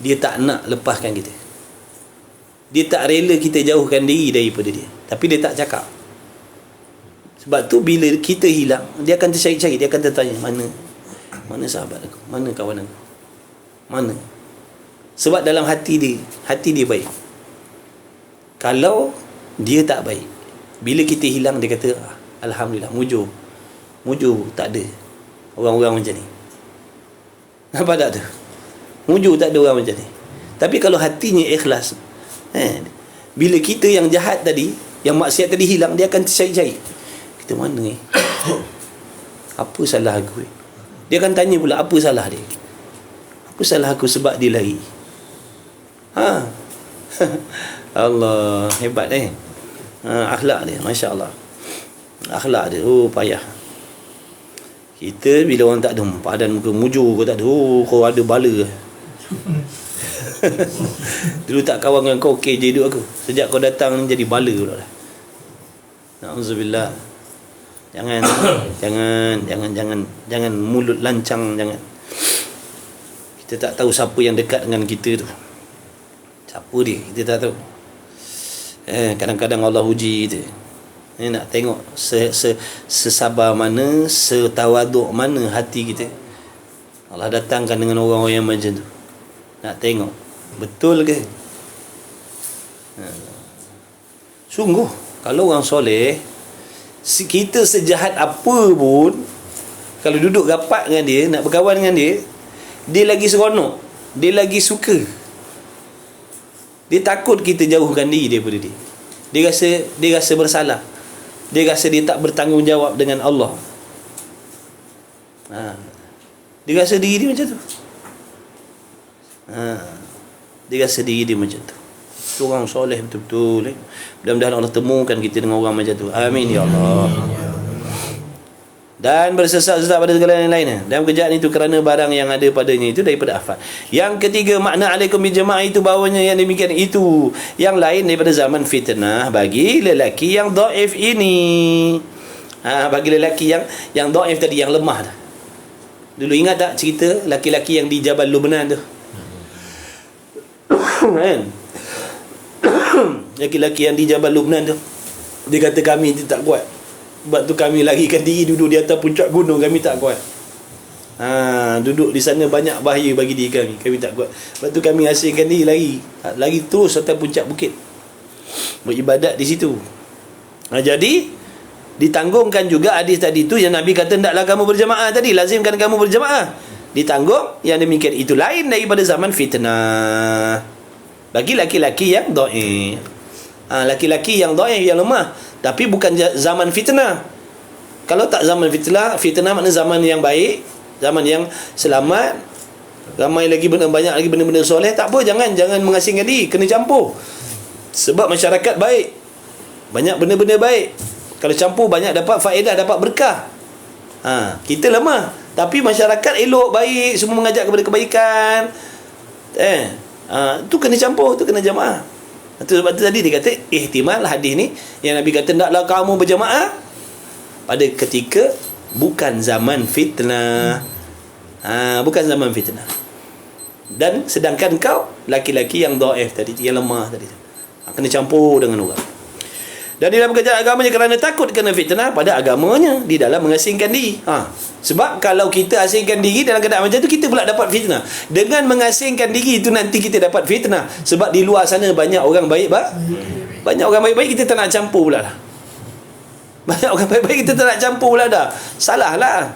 dia tak nak lepaskan kita, dia tak rela kita jauhkan diri daripada dia, tapi dia tak cakap. Sebab tu bila kita hilang, dia akan tercari-cari, dia akan tertanya, mana sahabat aku, mana kawan aku, mana. Sebab dalam hati dia baik. Kalau dia tak baik, bila kita hilang, dia kata alhamdulillah, mujur tak ada orang-orang macam ni. Nampak tak tu? Mujur tak ada orang macam ni. Tapi kalau hatinya ikhlas, bila kita yang jahat tadi, yang maksiat tadi hilang, dia akan tercari-cari, kita mana ni? Apa salah aku? Dia akan tanya pula, apa salah dia? Apa salah aku sebab dia lari? Allah, hebat akhlak dia, Masya Allah. Akhlak dia, payah. Kita bila orang tak ada padan muka, mujur kau tak ada, kau ada bala. Dulu tak kawan dengan kau, okey je hidup aku. Sejak kau datang jadi bala pula dah. Na'udzubillah. Jangan mulut lancang, jangan. Kita tak tahu siapa yang dekat dengan kita tu. Siapa dia, kita tak tahu. Kadang-kadang Allah uji kita. Nak tengok sesabar mana, setawaduk mana hati kita. Allah datangkan dengan orang-orang yang macam tu. Nak tengok betul ke? Sungguh kalau orang soleh, kita sejahat apa pun, kalau duduk rapat dengan dia, nak berkawan dengan dia, dia lagi seronok, dia lagi suka. Dia takut kita jauhkan diri daripada dia. Dia rasa bersalah. Dia rasa dia tak bertanggungjawab dengan Allah. Dia rasa diri dia macam tu. Dia rasa diri dia macam tu. Itu orang soleh betul-betul. Mudah-mudahan Allah temukan kita dengan orang macam tu. Amin ya Allah. Dan bersesat-sesat pada segala yang lainnya. Dan pekerjaan itu kerana barang yang ada padanya itu daripada afal. Yang ketiga, makna alaikum bijama'ah itu bawahnya yang demikian itu yang lain daripada zaman fitnah bagi lelaki yang dhaif ini. Bagi lelaki yang dhaif tadi, yang lemah dah. Dulu ingat tak cerita laki-laki yang di Jabal Lubnan tu? Kan? Laki-laki yang di Jabal Lubnan tu, dia kata kami tak kuat. Sebab tu kami larikan diri, duduk di atas puncak gunung, kami tak kuat. Duduk di sana banyak bahaya bagi diri kami tak kuat. Sebab tu kami asingkan diri, lari terus atas puncak bukit, beribadat di situ. Jadi ditanggungkan juga hadis tadi tu yang Nabi kata hendaklah kamu berjamaah tadi, lazimkan kamu berjamaah. Ditanggung yang demikian itu lain daripada zaman fitnah bagi laki-laki yang dhaif. Laki-laki yang dhaif, yang lemah, tapi bukan zaman fitnah. Kalau tak zaman fitnah makna zaman yang baik, zaman yang selamat, ramai lagi banyak lagi benda-benda soleh. Tak apa, jangan mengasingkan diri, kena campur. Sebab masyarakat baik, banyak benda-benda baik. Kalau campur banyak dapat faedah, dapat berkah. Kita lemah, tapi masyarakat elok, baik, semua mengajak kepada kebaikan. Tu kena campur, tu kena jamaah. Sebab tu tadi dia kata ihtimal hadis ni yang Nabi kata hendaklah kamu berjamaah pada ketika bukan zaman fitnah. Bukan zaman fitnah. Dan sedangkan kau laki-laki yang dhaif tadi, yang lemah tadi, kena campur dengan orang. Dan di dalam pekerjaan agamanya kerana takut kena fitnah pada agamanya di dalam mengasingkan diri. Sebab kalau kita asingkan diri dalam keadaan macam tu, kita pula dapat fitnah. Dengan mengasingkan diri itu nanti kita dapat fitnah. Sebab di luar sana banyak orang baik, banyak orang baik-baik, kita tak nak campur pula dah. Banyak orang baik-baik, kita tak nak campur pula dah. Salah lah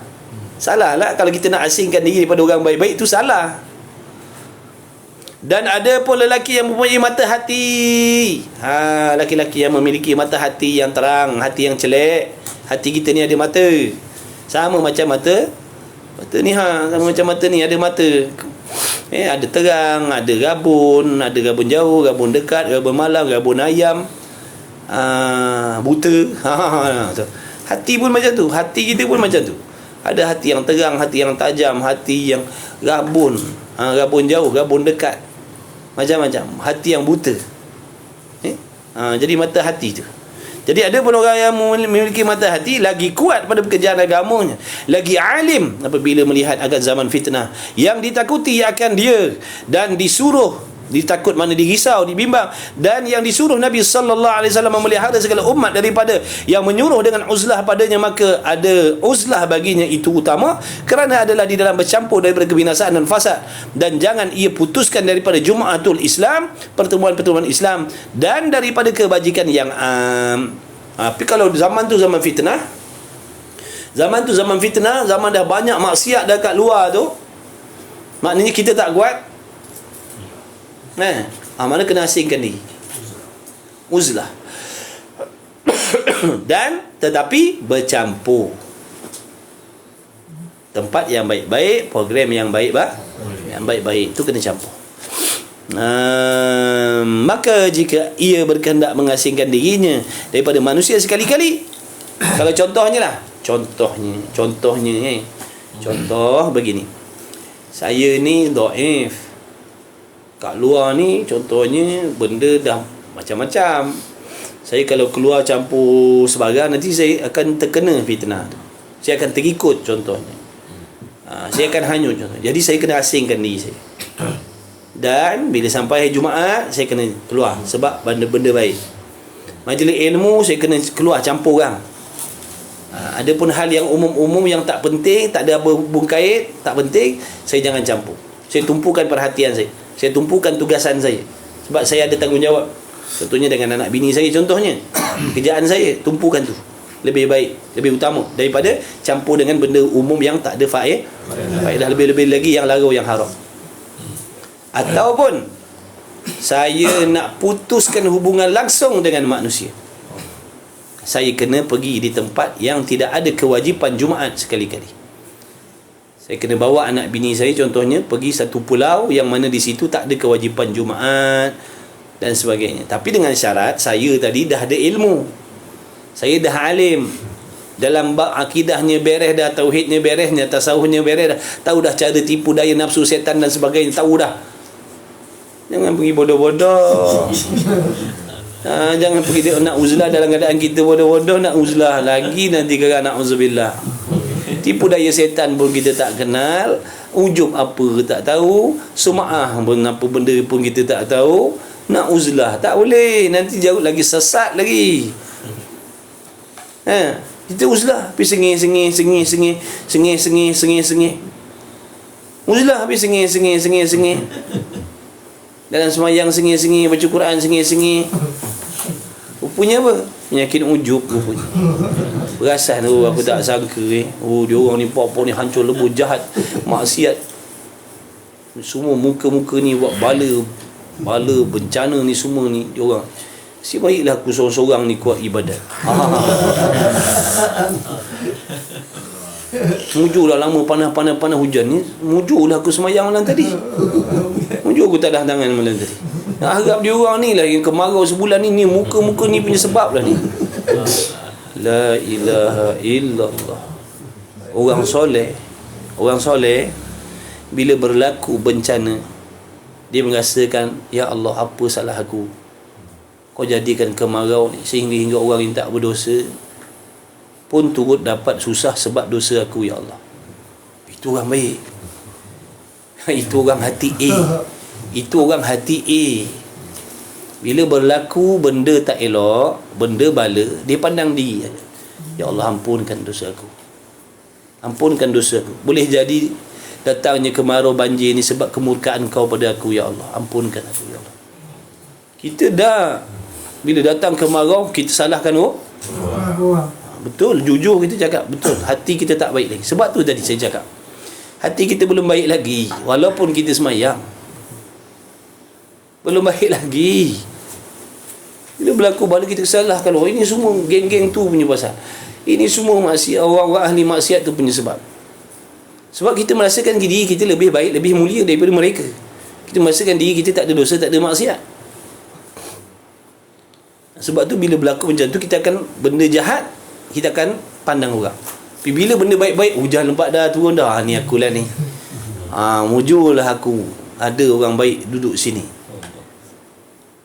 kalau kita nak asingkan diri daripada orang baik-baik, itu salah. Dan ada pun lelaki yang mempunyai mata hati. Laki-laki yang memiliki mata hati yang terang, hati yang celek. Hati kita ni ada mata. Sama macam mata ni, sama macam mata ni, ada mata. Ada terang, ada gabun jauh, gabun dekat, gabun malam, gabun ayam, buta. Hati pun macam tu, hati kita pun macam tu. Ada hati yang terang, hati yang tajam, hati yang rabun, rabun jauh, rabun dekat, macam-macam. Hati yang buta. Jadi mata hati tu. Jadi ada pun orang yang memiliki mata hati lagi kuat pada pekerjaan agamanya, lagi alim apabila melihat akan zaman fitnah yang ditakuti akan dia dan disuruh, ditakut mana dirisau, dibimbang, dan yang disuruh Nabi sallallahu alaihi wasallam memelihara segala umat daripada yang menyuruh dengan uzlah padanya, maka ada uzlah baginya itu utama kerana adalah di dalam bercampur daripada kebinasaan dan fasad, dan jangan ia putuskan daripada Jum'atul Islam, pertemuan-pertemuan Islam, dan daripada kebajikan yang tapi kalau zaman tu zaman fitnah, zaman dah banyak maksiat dah kat luar tu, maknanya kita tak kuat. Mana kena asingkan diri, uzlah. Dan tetapi bercampur tempat yang baik-baik, program yang baik-baik itu kena campur. Maka jika ia berkehendak mengasingkan dirinya daripada manusia sekali-kali, kalau contohnya begini, saya ni dhaif, kat luar ni contohnya benda dah macam-macam, saya kalau keluar campur sebarang, nanti saya akan terkena fitnah tu, saya akan terikut contohnya, saya akan hanyut contohnya. Jadi saya kena asingkan diri saya. Dan bila sampai hari Jumaat, saya kena keluar sebab benda-benda baik. Majlis ilmu saya kena keluar campur orang. Ada pun hal yang umum-umum yang tak penting, tak ada apa hubung kait, tak penting, saya jangan campur. Saya tumpukan perhatian saya, saya tumpukan tugasan saya, sebab saya ada tanggungjawab. Contohnya dengan anak bini saya, contohnya kerjaan saya, tumpukan tu lebih baik, lebih utama daripada campur dengan benda umum yang tak ada faedah, lebih-lebih lagi yang larau, yang haram. Ataupun saya nak putuskan hubungan langsung dengan manusia, saya kena pergi di tempat yang tidak ada kewajipan Jumaat sekali-kali. Saya kena bawa anak bini saya contohnya pergi satu pulau yang mana di situ tak ada kewajipan Jumaat dan sebagainya. Tapi dengan syarat saya tadi dah ada ilmu, saya dah alim, dalam bab akidahnya beres dah, tauhidnya beres, tasawufnya beres dah, tahu dah cara tipu daya nafsu setan dan sebagainya, tahu dah. Jangan pergi bodoh-bodoh. Jangan pergi nak uzlah dalam keadaan kita bodoh-bodoh, nak uzlah lagi nanti kena na'udzubillah. Tipu daya setan pun kita tak kenal, ujub apa tak tahu, sum'ah pun apa benda pun kita tak tahu, nak uzlah tak boleh, nanti jauh lagi sesat lagi. Kita uzlah pergi sengih. Uzlah pergi sengih. Dalam semayang sengih, baca Quran sengih. Rupanya apa? Penyakit ujub rupanya. Perasan tu aku tak sangka dia orang ni apa ni hancur lebur, jahat, maksiat. Semua muka-muka ni buat bala bencana ni semua ni dia orang. Si baiklah aku seorang-seorang ni kuat ibadat. Mujurlah lama panas hujan ni, mujurlah aku semayang malam tadi. Mujur aku tak dah tangan malam tadi. Nak harap dia orang ni lah yang kemarau sebulan ni muka-muka ni punya sebab lah ni. La ilaha illallah. Orang soleh bila berlaku bencana, dia merasakan, ya Allah, apa salah aku? Kau jadikan kemarau ni sehingga orang yang tak berdosa pun turut dapat susah sebab dosa aku, ya Allah. Itu orang baik. Itu orang hati A. Bila berlaku benda tak elok, benda bala, dia pandang diri, ya Allah, ampunkan dosa aku. Boleh jadi datangnya kemarau banjir ni sebab kemurkaan kau pada aku, ya Allah, ampunkan aku, ya Allah. Kita dah bila datang kemarau kita salahkan betul, jujur kita cakap, betul, hati kita tak baik lagi. Sebab tu tadi saya cakap, hati kita belum baik lagi walaupun kita semayang, belum baik lagi. Bila berlaku bala kita salahkan, ini semua geng-geng tu punya pasal, ini semua maksiat, orang-orang ahli maksiat tu punya sebab kita merasakan diri kita lebih baik, lebih mulia daripada mereka. Kita merasakan diri kita tak ada dosa, tak ada maksiat. Sebab tu bila berlaku macam tu, kita akan benda jahat kita akan pandang orang. Bila benda baik-baik, hujan lebat dah turun dah, ni akulah ni. Mujurlah aku. Ada orang baik duduk sini.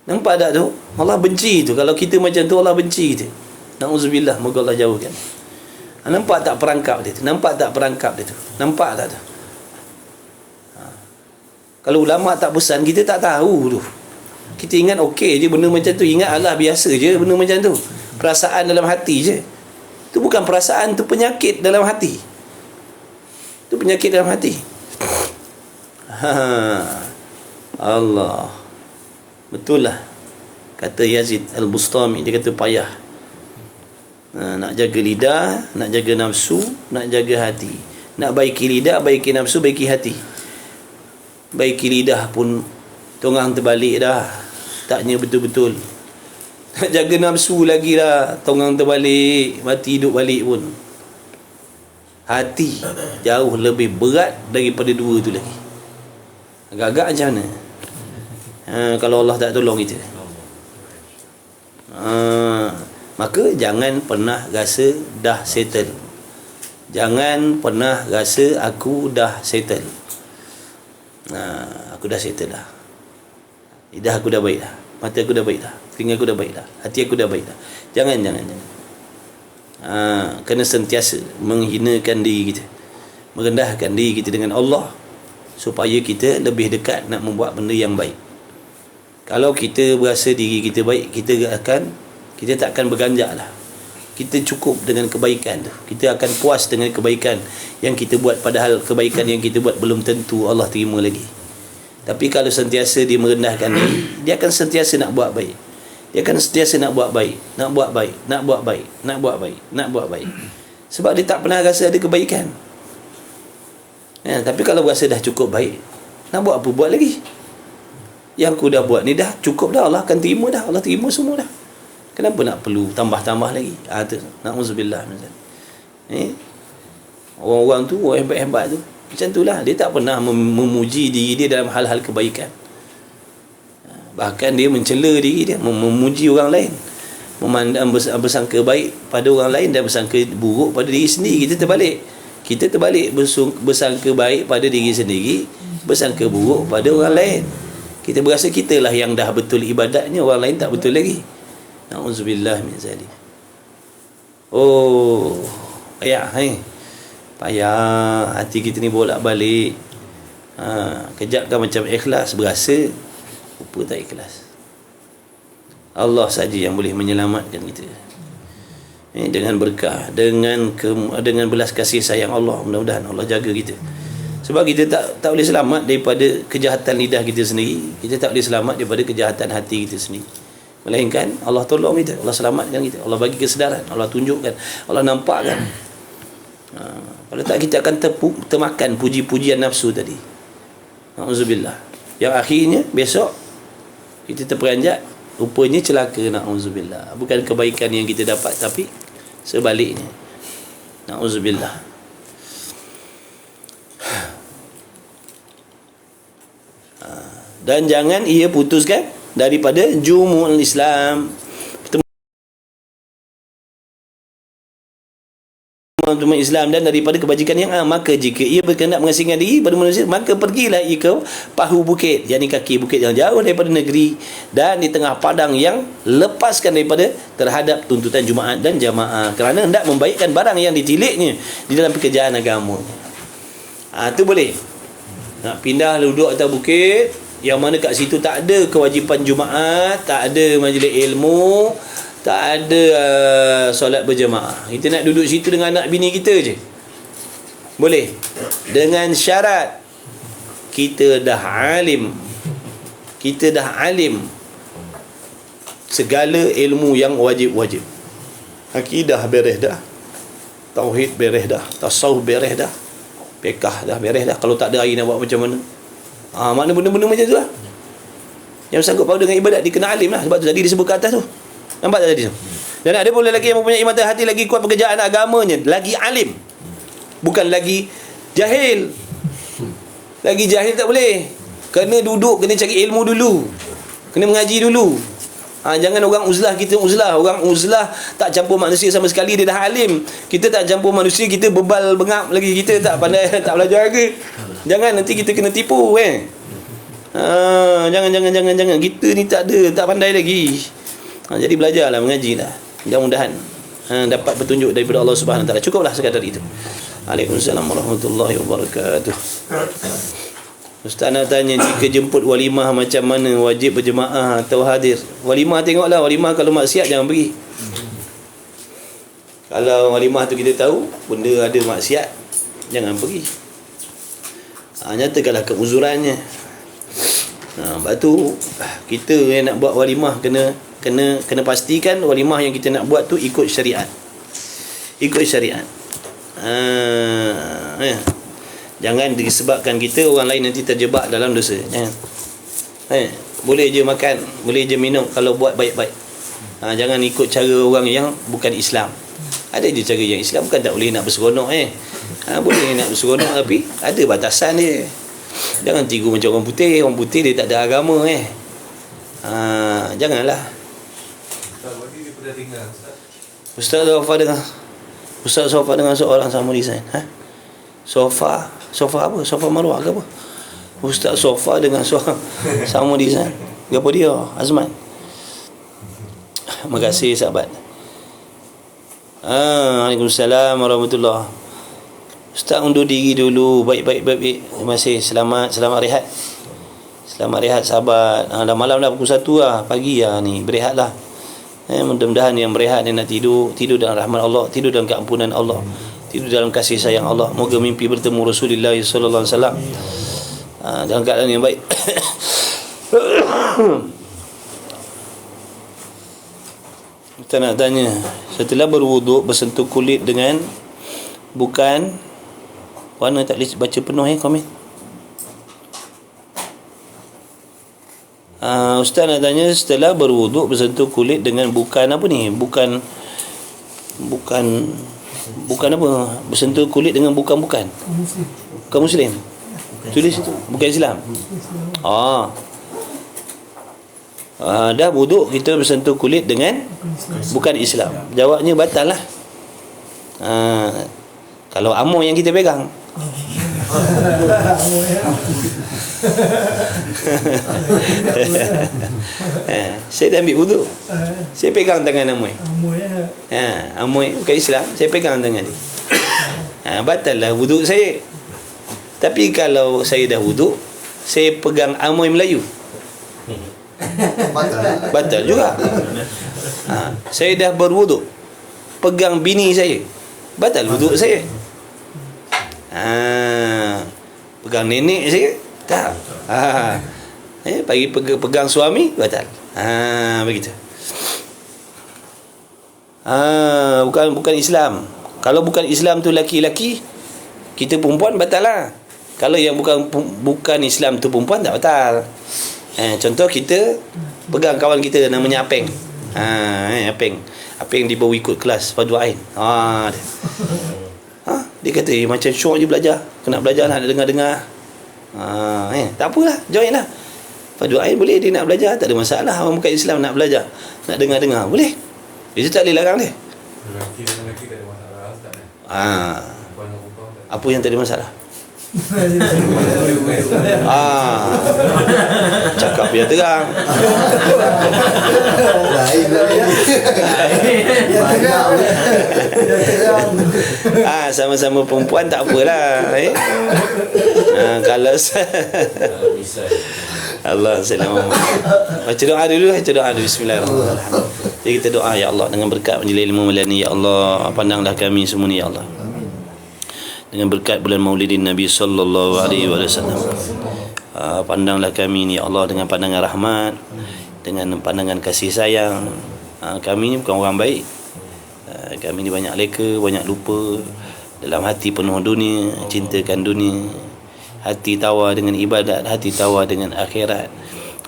Nampak tak tu? Allah benci tu. Kalau kita macam tu, Allah benci kita. Na'udzubillah, moga Allah jauhkan. Nampak tak perangkap dia tu? Nampak tak perangkap dia tu? Nampak tak tu? Kalau ulama tak pesan, kita tak tahu tu. Kita ingat okey je benda macam tu. Ingat Allah biasa je benda macam tu. Perasaan dalam hati je. Tu bukan perasaan, tu penyakit dalam hati. Tu penyakit dalam hati. Allah. Betul lah. Kata Yazid Al-Bustami, dia kata payah. Nak jaga lidah, nak jaga nafsu, nak jaga hati. Nak baiki lidah, baiki nafsu, baiki hati. Baiki lidah pun tongang terbalik dah. Taknya betul-betul. Nak jaga nafsu lagi dah, tongang terbalik, mati hidup balik pun. Hati jauh lebih berat daripada dua tu lagi. Agak-agak macam mana? Kalau Allah tak tolong kita. Maka jangan pernah rasa dah settle. Jangan pernah rasa aku dah settle. Aku dah settle dah. Lidah aku dah baik dah. Mata aku dah baik dah. Telinga aku dah baik dah. Hati aku dah baik dah. Jangan. Kena sentiasa menghinakan diri kita, merendahkan diri kita dengan Allah, supaya kita lebih dekat nak membuat benda yang baik. Kalau kita berasa diri kita baik, kita tak akan berganjak lah. Kita cukup dengan kebaikan tu. Kita akan puas dengan kebaikan yang kita buat, padahal kebaikan yang kita buat belum tentu Allah terima lagi. Tapi kalau sentiasa dia merendahkan diri, dia akan sentiasa nak buat baik. Dia akan sentiasa nak buat baik, nak buat baik, nak buat baik, nak buat baik, nak buat baik. Sebab dia tak pernah rasa ada kebaikan. Tapi kalau rasa dah cukup baik, nak buat apa buat lagi? Yang aku dah buat ni dah cukup dah, Allah akan terima dah. Allah terima semua dah. Kenapa nak perlu tambah-tambah lagi? Na'udzubillah. Orang-orang tu, orang hebat-hebat tu, macam itulah. Dia tak pernah memuji diri dia dalam hal-hal kebaikan. Bahkan dia mencela diri dia, memuji orang lain, memandang bersangka baik pada orang lain dan bersangka buruk pada diri sendiri. Kita terbalik bersangka baik pada diri sendiri, bersangka buruk pada orang lain. Kita berasa kita lah yang dah betul ibadatnya, orang lain tak betul lagi. Na'udzubillah min zalik. Payah hati kita ni bolak-balik. Kejap kan macam ikhlas, berasa rupa tak ikhlas. Allah saja yang boleh menyelamatkan kita dengan berkah, dengan belas kasih sayang Allah. Mudah-mudahan Allah jaga kita. Sebab kita tak boleh selamat daripada kejahatan lidah kita sendiri. Kita tak boleh selamat daripada kejahatan hati kita sendiri. Melainkan Allah tolong kita, Allah selamatkan kita, Allah bagi kesedaran, Allah tunjukkan, Allah nampakkan. Kalau tak, kita akan termakan puji-pujian nafsu tadi. Na'udzubillah. Yang akhirnya besok kita terperanjat, rupanya celaka. Na'udzubillah. Bukan kebaikan yang kita dapat, tapi sebaliknya. Na'udzubillah. Dan jangan ia putuskan daripada jumu'ul Islam, teman-teman Islam, dan daripada kebajikan yang maka jika ia berkehendak mengasingkan diri pada manusia, maka pergilah ia ke pahu bukit, yakni kaki bukit yang jauh daripada negeri dan di tengah padang yang lepaskan daripada terhadap tuntutan Jumaat dan jamaah, kerana hendak membaikkan barang yang ditiliknya di dalam pekerjaan agama. Itu boleh. Nak pindah duduk atas bukit yang mana kat situ tak ada kewajipan Jumaat, tak ada majlis ilmu, tak ada solat berjemaah. Kita nak duduk situ dengan anak bini kita je, boleh, dengan syarat kita dah alim. Kita dah alim segala ilmu yang wajib-wajib. Akidah beres dah, tauhid beres dah, tasawuf beres dah, fiqh dah beres dah. Kalau tak ada air nak buat macam mana? Makna benda-benda macam tu lah. Yang sanggup paut dengan ibadat, dia kena alim lah. Sebab tu tadi disebut kat atas tu. Nampak tak tadi tu? Dan ada pula lagi yang mempunyai mata hati, lagi kuat pekerjaan agamanya, lagi alim, bukan lagi jahil. Lagi jahil tak boleh. Kena duduk, kena cari ilmu dulu, kena mengaji dulu. Jangan orang uzlah, kita uzlah. Orang uzlah tak campur manusia sama sekali, dia dah alim. Kita tak campur manusia, kita bebal bengap lagi, kita tak pandai tak belajar lagi. Jangan nanti kita kena tipu jangan. Kita ni tak pandai lagi. Jadi belajarlah, mengaji lah. Mudah-mudahan dapat petunjuk daripada Allah Subhanahu Wa Taala. Cukuplah sekadar itu. Waalaikumsalam warahmatullahi wabarakatuh. Ustaz nak tanya, jika jemput walimah macam mana, wajib berjemaah atau hadir? Walimah tengoklah, walimah kalau maksiat jangan pergi. Kalau walimah tu kita tahu benda ada maksiat, jangan pergi. Nyatakanlah keuzurannya. Lepas tu kita yang nak buat walimah kena pastikan walimah yang kita nak buat tu ikut syariat. Ikut syariat. Jangan disebabkan kita, orang lain nanti terjebak dalam dosa. Boleh je makan, boleh je minum kalau buat baik-baik. Jangan ikut cara orang yang bukan Islam. Ada je cara yang Islam, bukan tak boleh nak berseronok. Boleh nak berseronok, tapi ada batasan dia. Jangan tiru macam orang putih. Orang putih dia tak ada agama. Janganlah. Ustaz Sofa dengar seorang sama design. Sofa apa? Sofa maruah ke apa? Ustaz Sofa dengan seorang sama design. Apa dia? Azman. Terima kasih sahabat. Waalaikumsalam warahmatullahi. Ustaz undur diri dulu. Baik. Terima kasih. Selamat rehat. Selamat rehat sahabat. Dah malam dah pukul 1 lah. Pagi lah ni. Berehatlah. Mudah-mudahan yang berehat dia nak tidur dalam rahmat Allah, tidur dalam keampunan Allah, tidur dalam kasih sayang Allah. Moga mimpi bertemu Rasulullah sallallahu alaihi wasallam dalam keadaan yang baik. Kita nak tanya, setelah berwuduk bersentuh kulit dengan bukan warna, tak boleh baca penuh komen. Ustaz nak tanya, setelah berwuduk bersentuh kulit dengan bukan apa ni? Bukan apa? Bersentuh kulit dengan bukan Muslim. Tulis itu, bukan Islam. Dah wuduk kita bersentuh kulit dengan bukan Islam. Jawabnya batal lah. Kalau amor yang kita pegang. Saya dah ambil wuduk, saya pegang tangan Amoy. Amoy bukan Islam, saya pegang tangan dia. Batal lah wuduk saya. Tapi kalau saya dah wuduk, saya pegang Amoy Melayu, batal juga. Saya dah berwuduk, pegang bini saya, batal wuduk saya. Pegang nenek saya tak. Pagi pegang suami batal. Begitu. Bukan Islam. Kalau bukan Islam tu laki-laki, kita perempuan batal lah. Kalau yang bukan Islam tu perempuan tak batal. Contoh kita pegang kawan kita namanya Apeng. Apeng dibawa ikut kelas Fardu Ain. Dia kata macam syok je belajar. Kena belajar lah, nak dengar-dengar. Tak apalah, join lah. Fardu Ain boleh, dia nak belajar, tak ada masalah. Orang bukan Islam nak belajar, nak dengar-dengar, boleh. Itu tak boleh larang dia. Lelaki tak ada masalah, Ustaz. Apa yang tak ada masalah? Cakap biar terang. Sama-sama perempuan tak apalah. Kalau Allah salam. Baca doa dulu. Bismillahirrahmanirrahim. Jadi kita doa, ya Allah, dengan berkat majlis ilmu malam ni, ya Allah, pandanglah kami semua ni, ya Allah, dengan berkat bulan Maulidin Nabi sallallahu alaihi wasallam. Pandanglah kami ni, ya Allah, dengan pandangan rahmat, dengan pandangan kasih sayang. Kami ni bukan orang baik. Kami ni banyak leka, banyak lupa. Dalam hati penuh dunia, cintakan dunia. Hati tawa dengan ibadat, hati tawa dengan akhirat,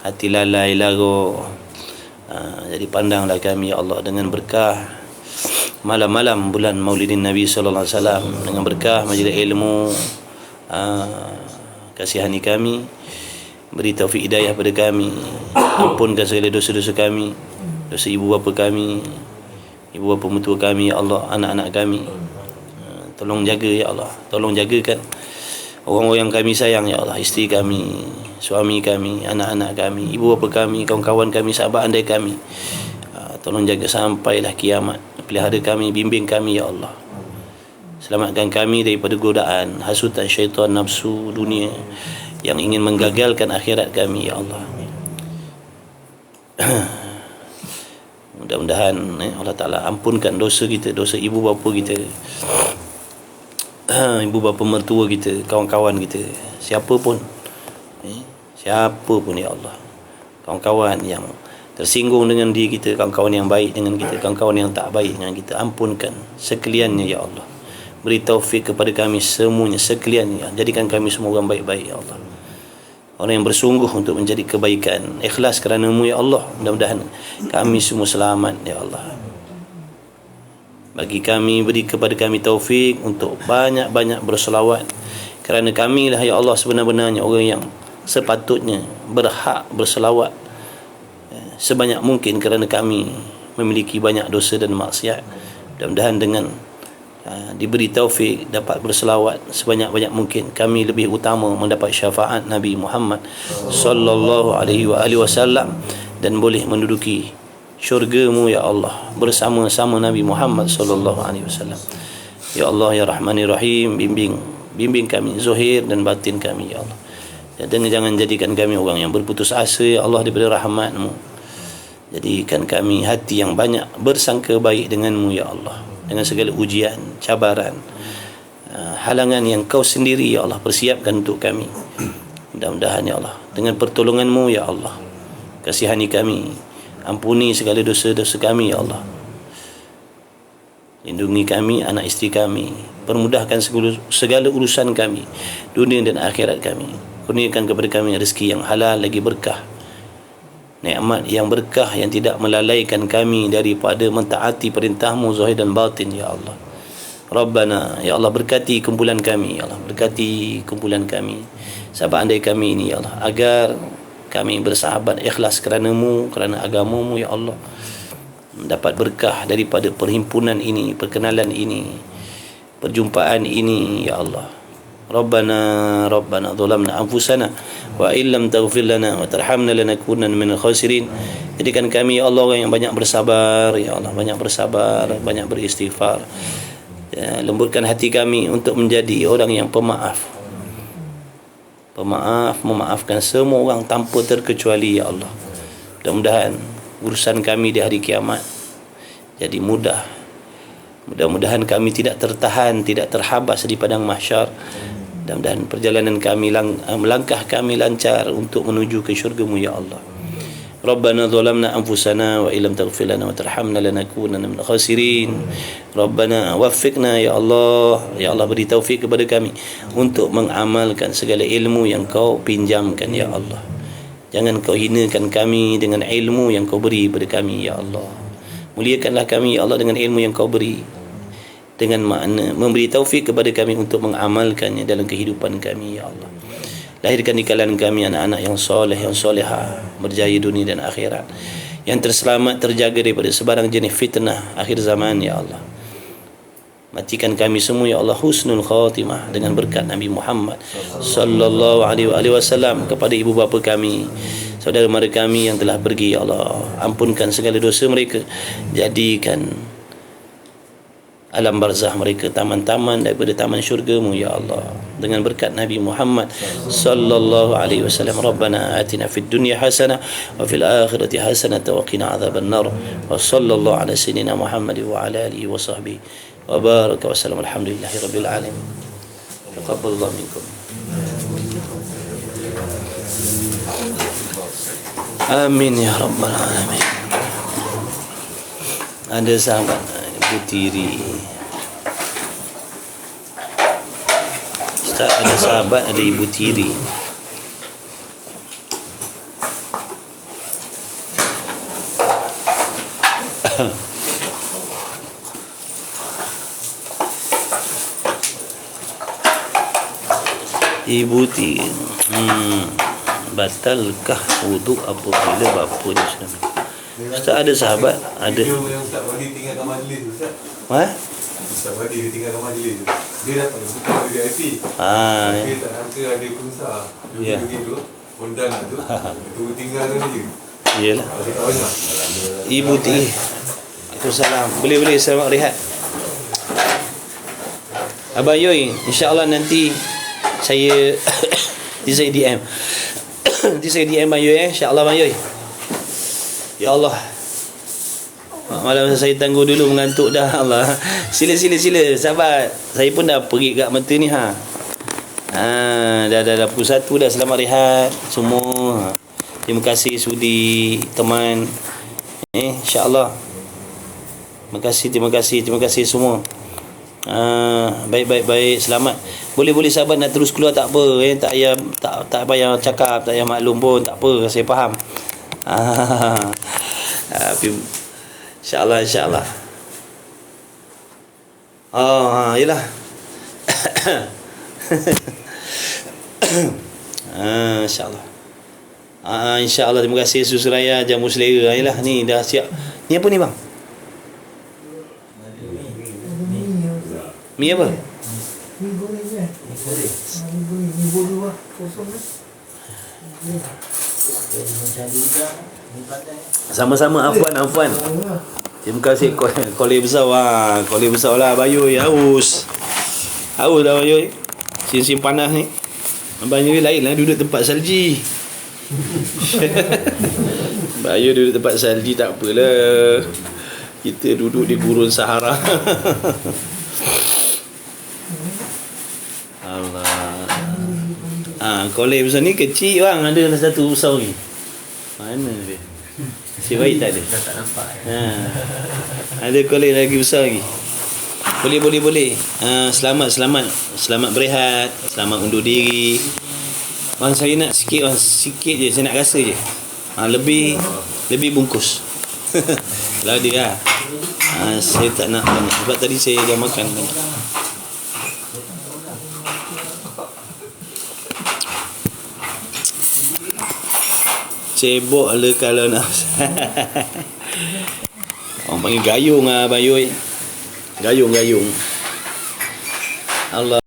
hati lalai laro. Jadi pandanglah kami, ya Allah, dengan berkah malam-malam bulan Maulidin Nabi sallallahu alaihi wasallam, dengan berkah majlis ilmu. Kasihani kami, beri taufik hidayah pada kami, Ampunkan segala dosa-dosa kami, dosa ibu bapa kami, ibu bapa mertua kami ya Allah, anak-anak kami. Tolong jaga ya Allah, tolong jagakan orang-orang yang kami sayang ya Allah, isteri kami, suami kami, anak-anak kami, ibu bapa kami, kawan-kawan kami, sahabat andai kami. Tolong jaga sampailah kiamat. Pelihara kami, bimbing kami ya Allah. Selamatkan kami daripada godaan, hasutan syaitan, nafsu dunia yang ingin menggagalkan akhirat kami ya Allah. Mudah-mudahan Allah Ta'ala ampunkan dosa kita, dosa ibu bapa kita, ibu bapa mertua kita, kawan-kawan kita, siapa pun ya Allah, kawan-kawan yang tersinggung dengan diri kita, kawan-kawan yang baik dengan kita, kawan-kawan yang tak baik dengan kita, ampunkan sekaliannya ya Allah. Beri taufik kepada kami semuanya sekaliannya, jadikan kami semua orang baik-baik ya Allah, orang yang bersungguh untuk menjadi kebaikan, ikhlas kerana-Mu ya Allah. Mudah-mudahan kami semua selamat ya Allah. Bagi kami, beri kepada kami taufik untuk banyak-banyak berselawat, kerana kamilah ya Allah sebenar-benarnya orang yang sepatutnya berhak berselawat sebanyak mungkin, kerana kami memiliki banyak dosa dan maksiat. Mudah-mudahan dengan diberi taufik dapat berselawat sebanyak-banyak mungkin, kami lebih utama mendapat syafaat Nabi Muhammad sallallahu alaihi wasallam dan boleh menduduki syurga-Mu ya Allah bersama-sama Nabi Muhammad sallallahu alaihi wasallam. Ya Allah ya Rahmanir Rahim, bimbing kami zahir dan batin kami ya Allah. Dan jangan jadikan kami orang yang berputus asa ya Allah daripada rahmat-Mu. Jadikan kami hati yang banyak bersangka baik dengan-Mu ya Allah, dengan segala ujian, cabaran, halangan yang Kau sendiri ya Allah persiapkan untuk kami. Mudah-mudahan ya Allah dengan pertolongan-Mu ya Allah, kasihani kami, ampuni segala dosa-dosa kami ya Allah. Lindungi kami, anak isteri kami, permudahkan segala urusan kami, dunia dan akhirat kami. Kurniakan kepada kami rezeki yang halal lagi berkah, nikmat yang berkah yang tidak melalaikan kami daripada mentaati perintah-Mu zahir dan batin ya Allah. Rabbana ya Allah, berkati kumpulan kami ya Allah, berkati kumpulan kami, sahabat andai kami ini ya Allah, agar kami bersahabat ikhlas kerana-Mu, kerana agama-Mu ya Allah, mendapat berkah daripada perhimpunan ini, perkenalan ini, perjumpaan ini ya Allah. Rabbana zalamna anfusana wa illam taghfir lana wa tarhamna lanakunanna minal khasirin. Jadikan kami ya Allah orang yang banyak bersabar ya Allah, banyak bersabar, banyak beristighfar ya, lembutkan hati kami untuk menjadi orang yang pemaaf, memaafkan semua orang tanpa terkecuali ya Allah. Mudah-mudahan urusan kami di hari kiamat jadi mudah. Mudah-mudahan kami tidak tertahan, tidak terhabas di padang mahsyar. Dan perjalanan kami, melangkah kami lancar untuk menuju ke syurga-Mu ya Allah. Rabbana zalamna anfusana wa illam taghfir lana wa tarhamna lanakunanna minal khasirin. Rabbana waffiqna ya Allah, ya Allah beri taufik kepada kami untuk mengamalkan segala ilmu yang Kau pinjamkan ya Allah. Jangan Kau hinakan kami dengan ilmu yang Kau beri kepada kami ya Allah. Muliakanlah kami ya Allah dengan ilmu yang Kau beri, dengan makna memberi taufik kepada kami untuk mengamalkannya dalam kehidupan kami ya Allah. Lahirkan di kalangan kami anak-anak yang soleh, yang solehah, berjaya dunia dan akhirat, yang terselamat, terjaga daripada sebarang jenis fitnah akhir zaman ya Allah. Matikan kami semua ya Allah husnul khatimah dengan berkat Nabi Muhammad sallallahu alaihi wasallam. Kepada ibu bapa kami, saudara mara kami yang telah pergi ya Allah, ampunkan segala dosa mereka, jadikan alam barzah mereka taman-taman daripada taman syurga-Mu ya Allah, dengan berkat Nabi Muhammad sallallahu alaihi wasallam. Rabbana atina fid dunya hasanah wa fil akhirati hasanah wa qina adzaban nar. Wa sallallahu ala sayyidina Muhammad wa ala alihi wa sahbihi wa baraka wa sallam. Alhamdulillahi rabbil alamin. Taqabbalallahu minkum. Amin ya rabbal alamin. Ada sahabat Tiri Ustaz, ada sahabat, ada Ibu Tiri. Ibu Tiri batalkah wuduk apabila bapanya sudah minum? Ustaz, ada sahabat ada. Video yang Ustaz Wadi tinggalkan majlis tu, Ustaz. Ustaz Wadi dia tinggalkan majlis tu. Dia datang bukan VIP. Dia tak sangka ada pengusaha. Dia pergi tu, kondan tu. Tu tinggalkan dia. Iyalah. Ada tak banyak. Ibu tinggi. Waalaikumsalam. Boleh selamat rehat. Abang Yoi, insya-Allah nanti saya DM. Nanti saya DM Abang Yoi insya-Allah Abang Yoi. Ya Allah. Malam saya tangguh dulu, mengantuk dah. Allah. Sila sahabat. Saya pun dah pergi kat mata ni ha. Dah pukul 1 dah. Selamat rehat semua. Terima kasih sudi teman. Insya-Allah. Terima kasih semua. Baik, selamat. Boleh sahabat nak terus keluar tak apa, tak payah cakap, tak payah maklum pun tak apa, saya faham. InsyaAllah. Yelah. InsyaAllah. InsyaAllah. Terima kasih susu raya jamu selera. Yelah, ni dah siap. Ni apa ni bang? Mi apa? Mi goreng je. Mi goreng lah. Kosong kan. Sama-sama Afwan. Terima kasih kolej besar. Kolej besar lah Bayu. Haus dah Bayu. Sim panas ni. Abang Yoi lain lah, duduk tempat salji. Bayu duduk tempat salji tak apalah. Kita duduk di gurun Sahara. Allah. Kolej besar ni kecil bang. Ada satu besar ni. Mana dia? Si baik tak ada? Dah tak nampak. Ada kolej lagi besar lagi. Boleh. Selamat berehat. Selamat undur diri. Bang, saya nak sikit je. Saya nak rasa je. Lebih bungkus. Kalau dia lah. Saya tak nak banyak. Sebab tadi saya dah makan banyak. Cebok le kalau nak. Orang panggil gayung lah Abang Yoi. Gayung. Allah.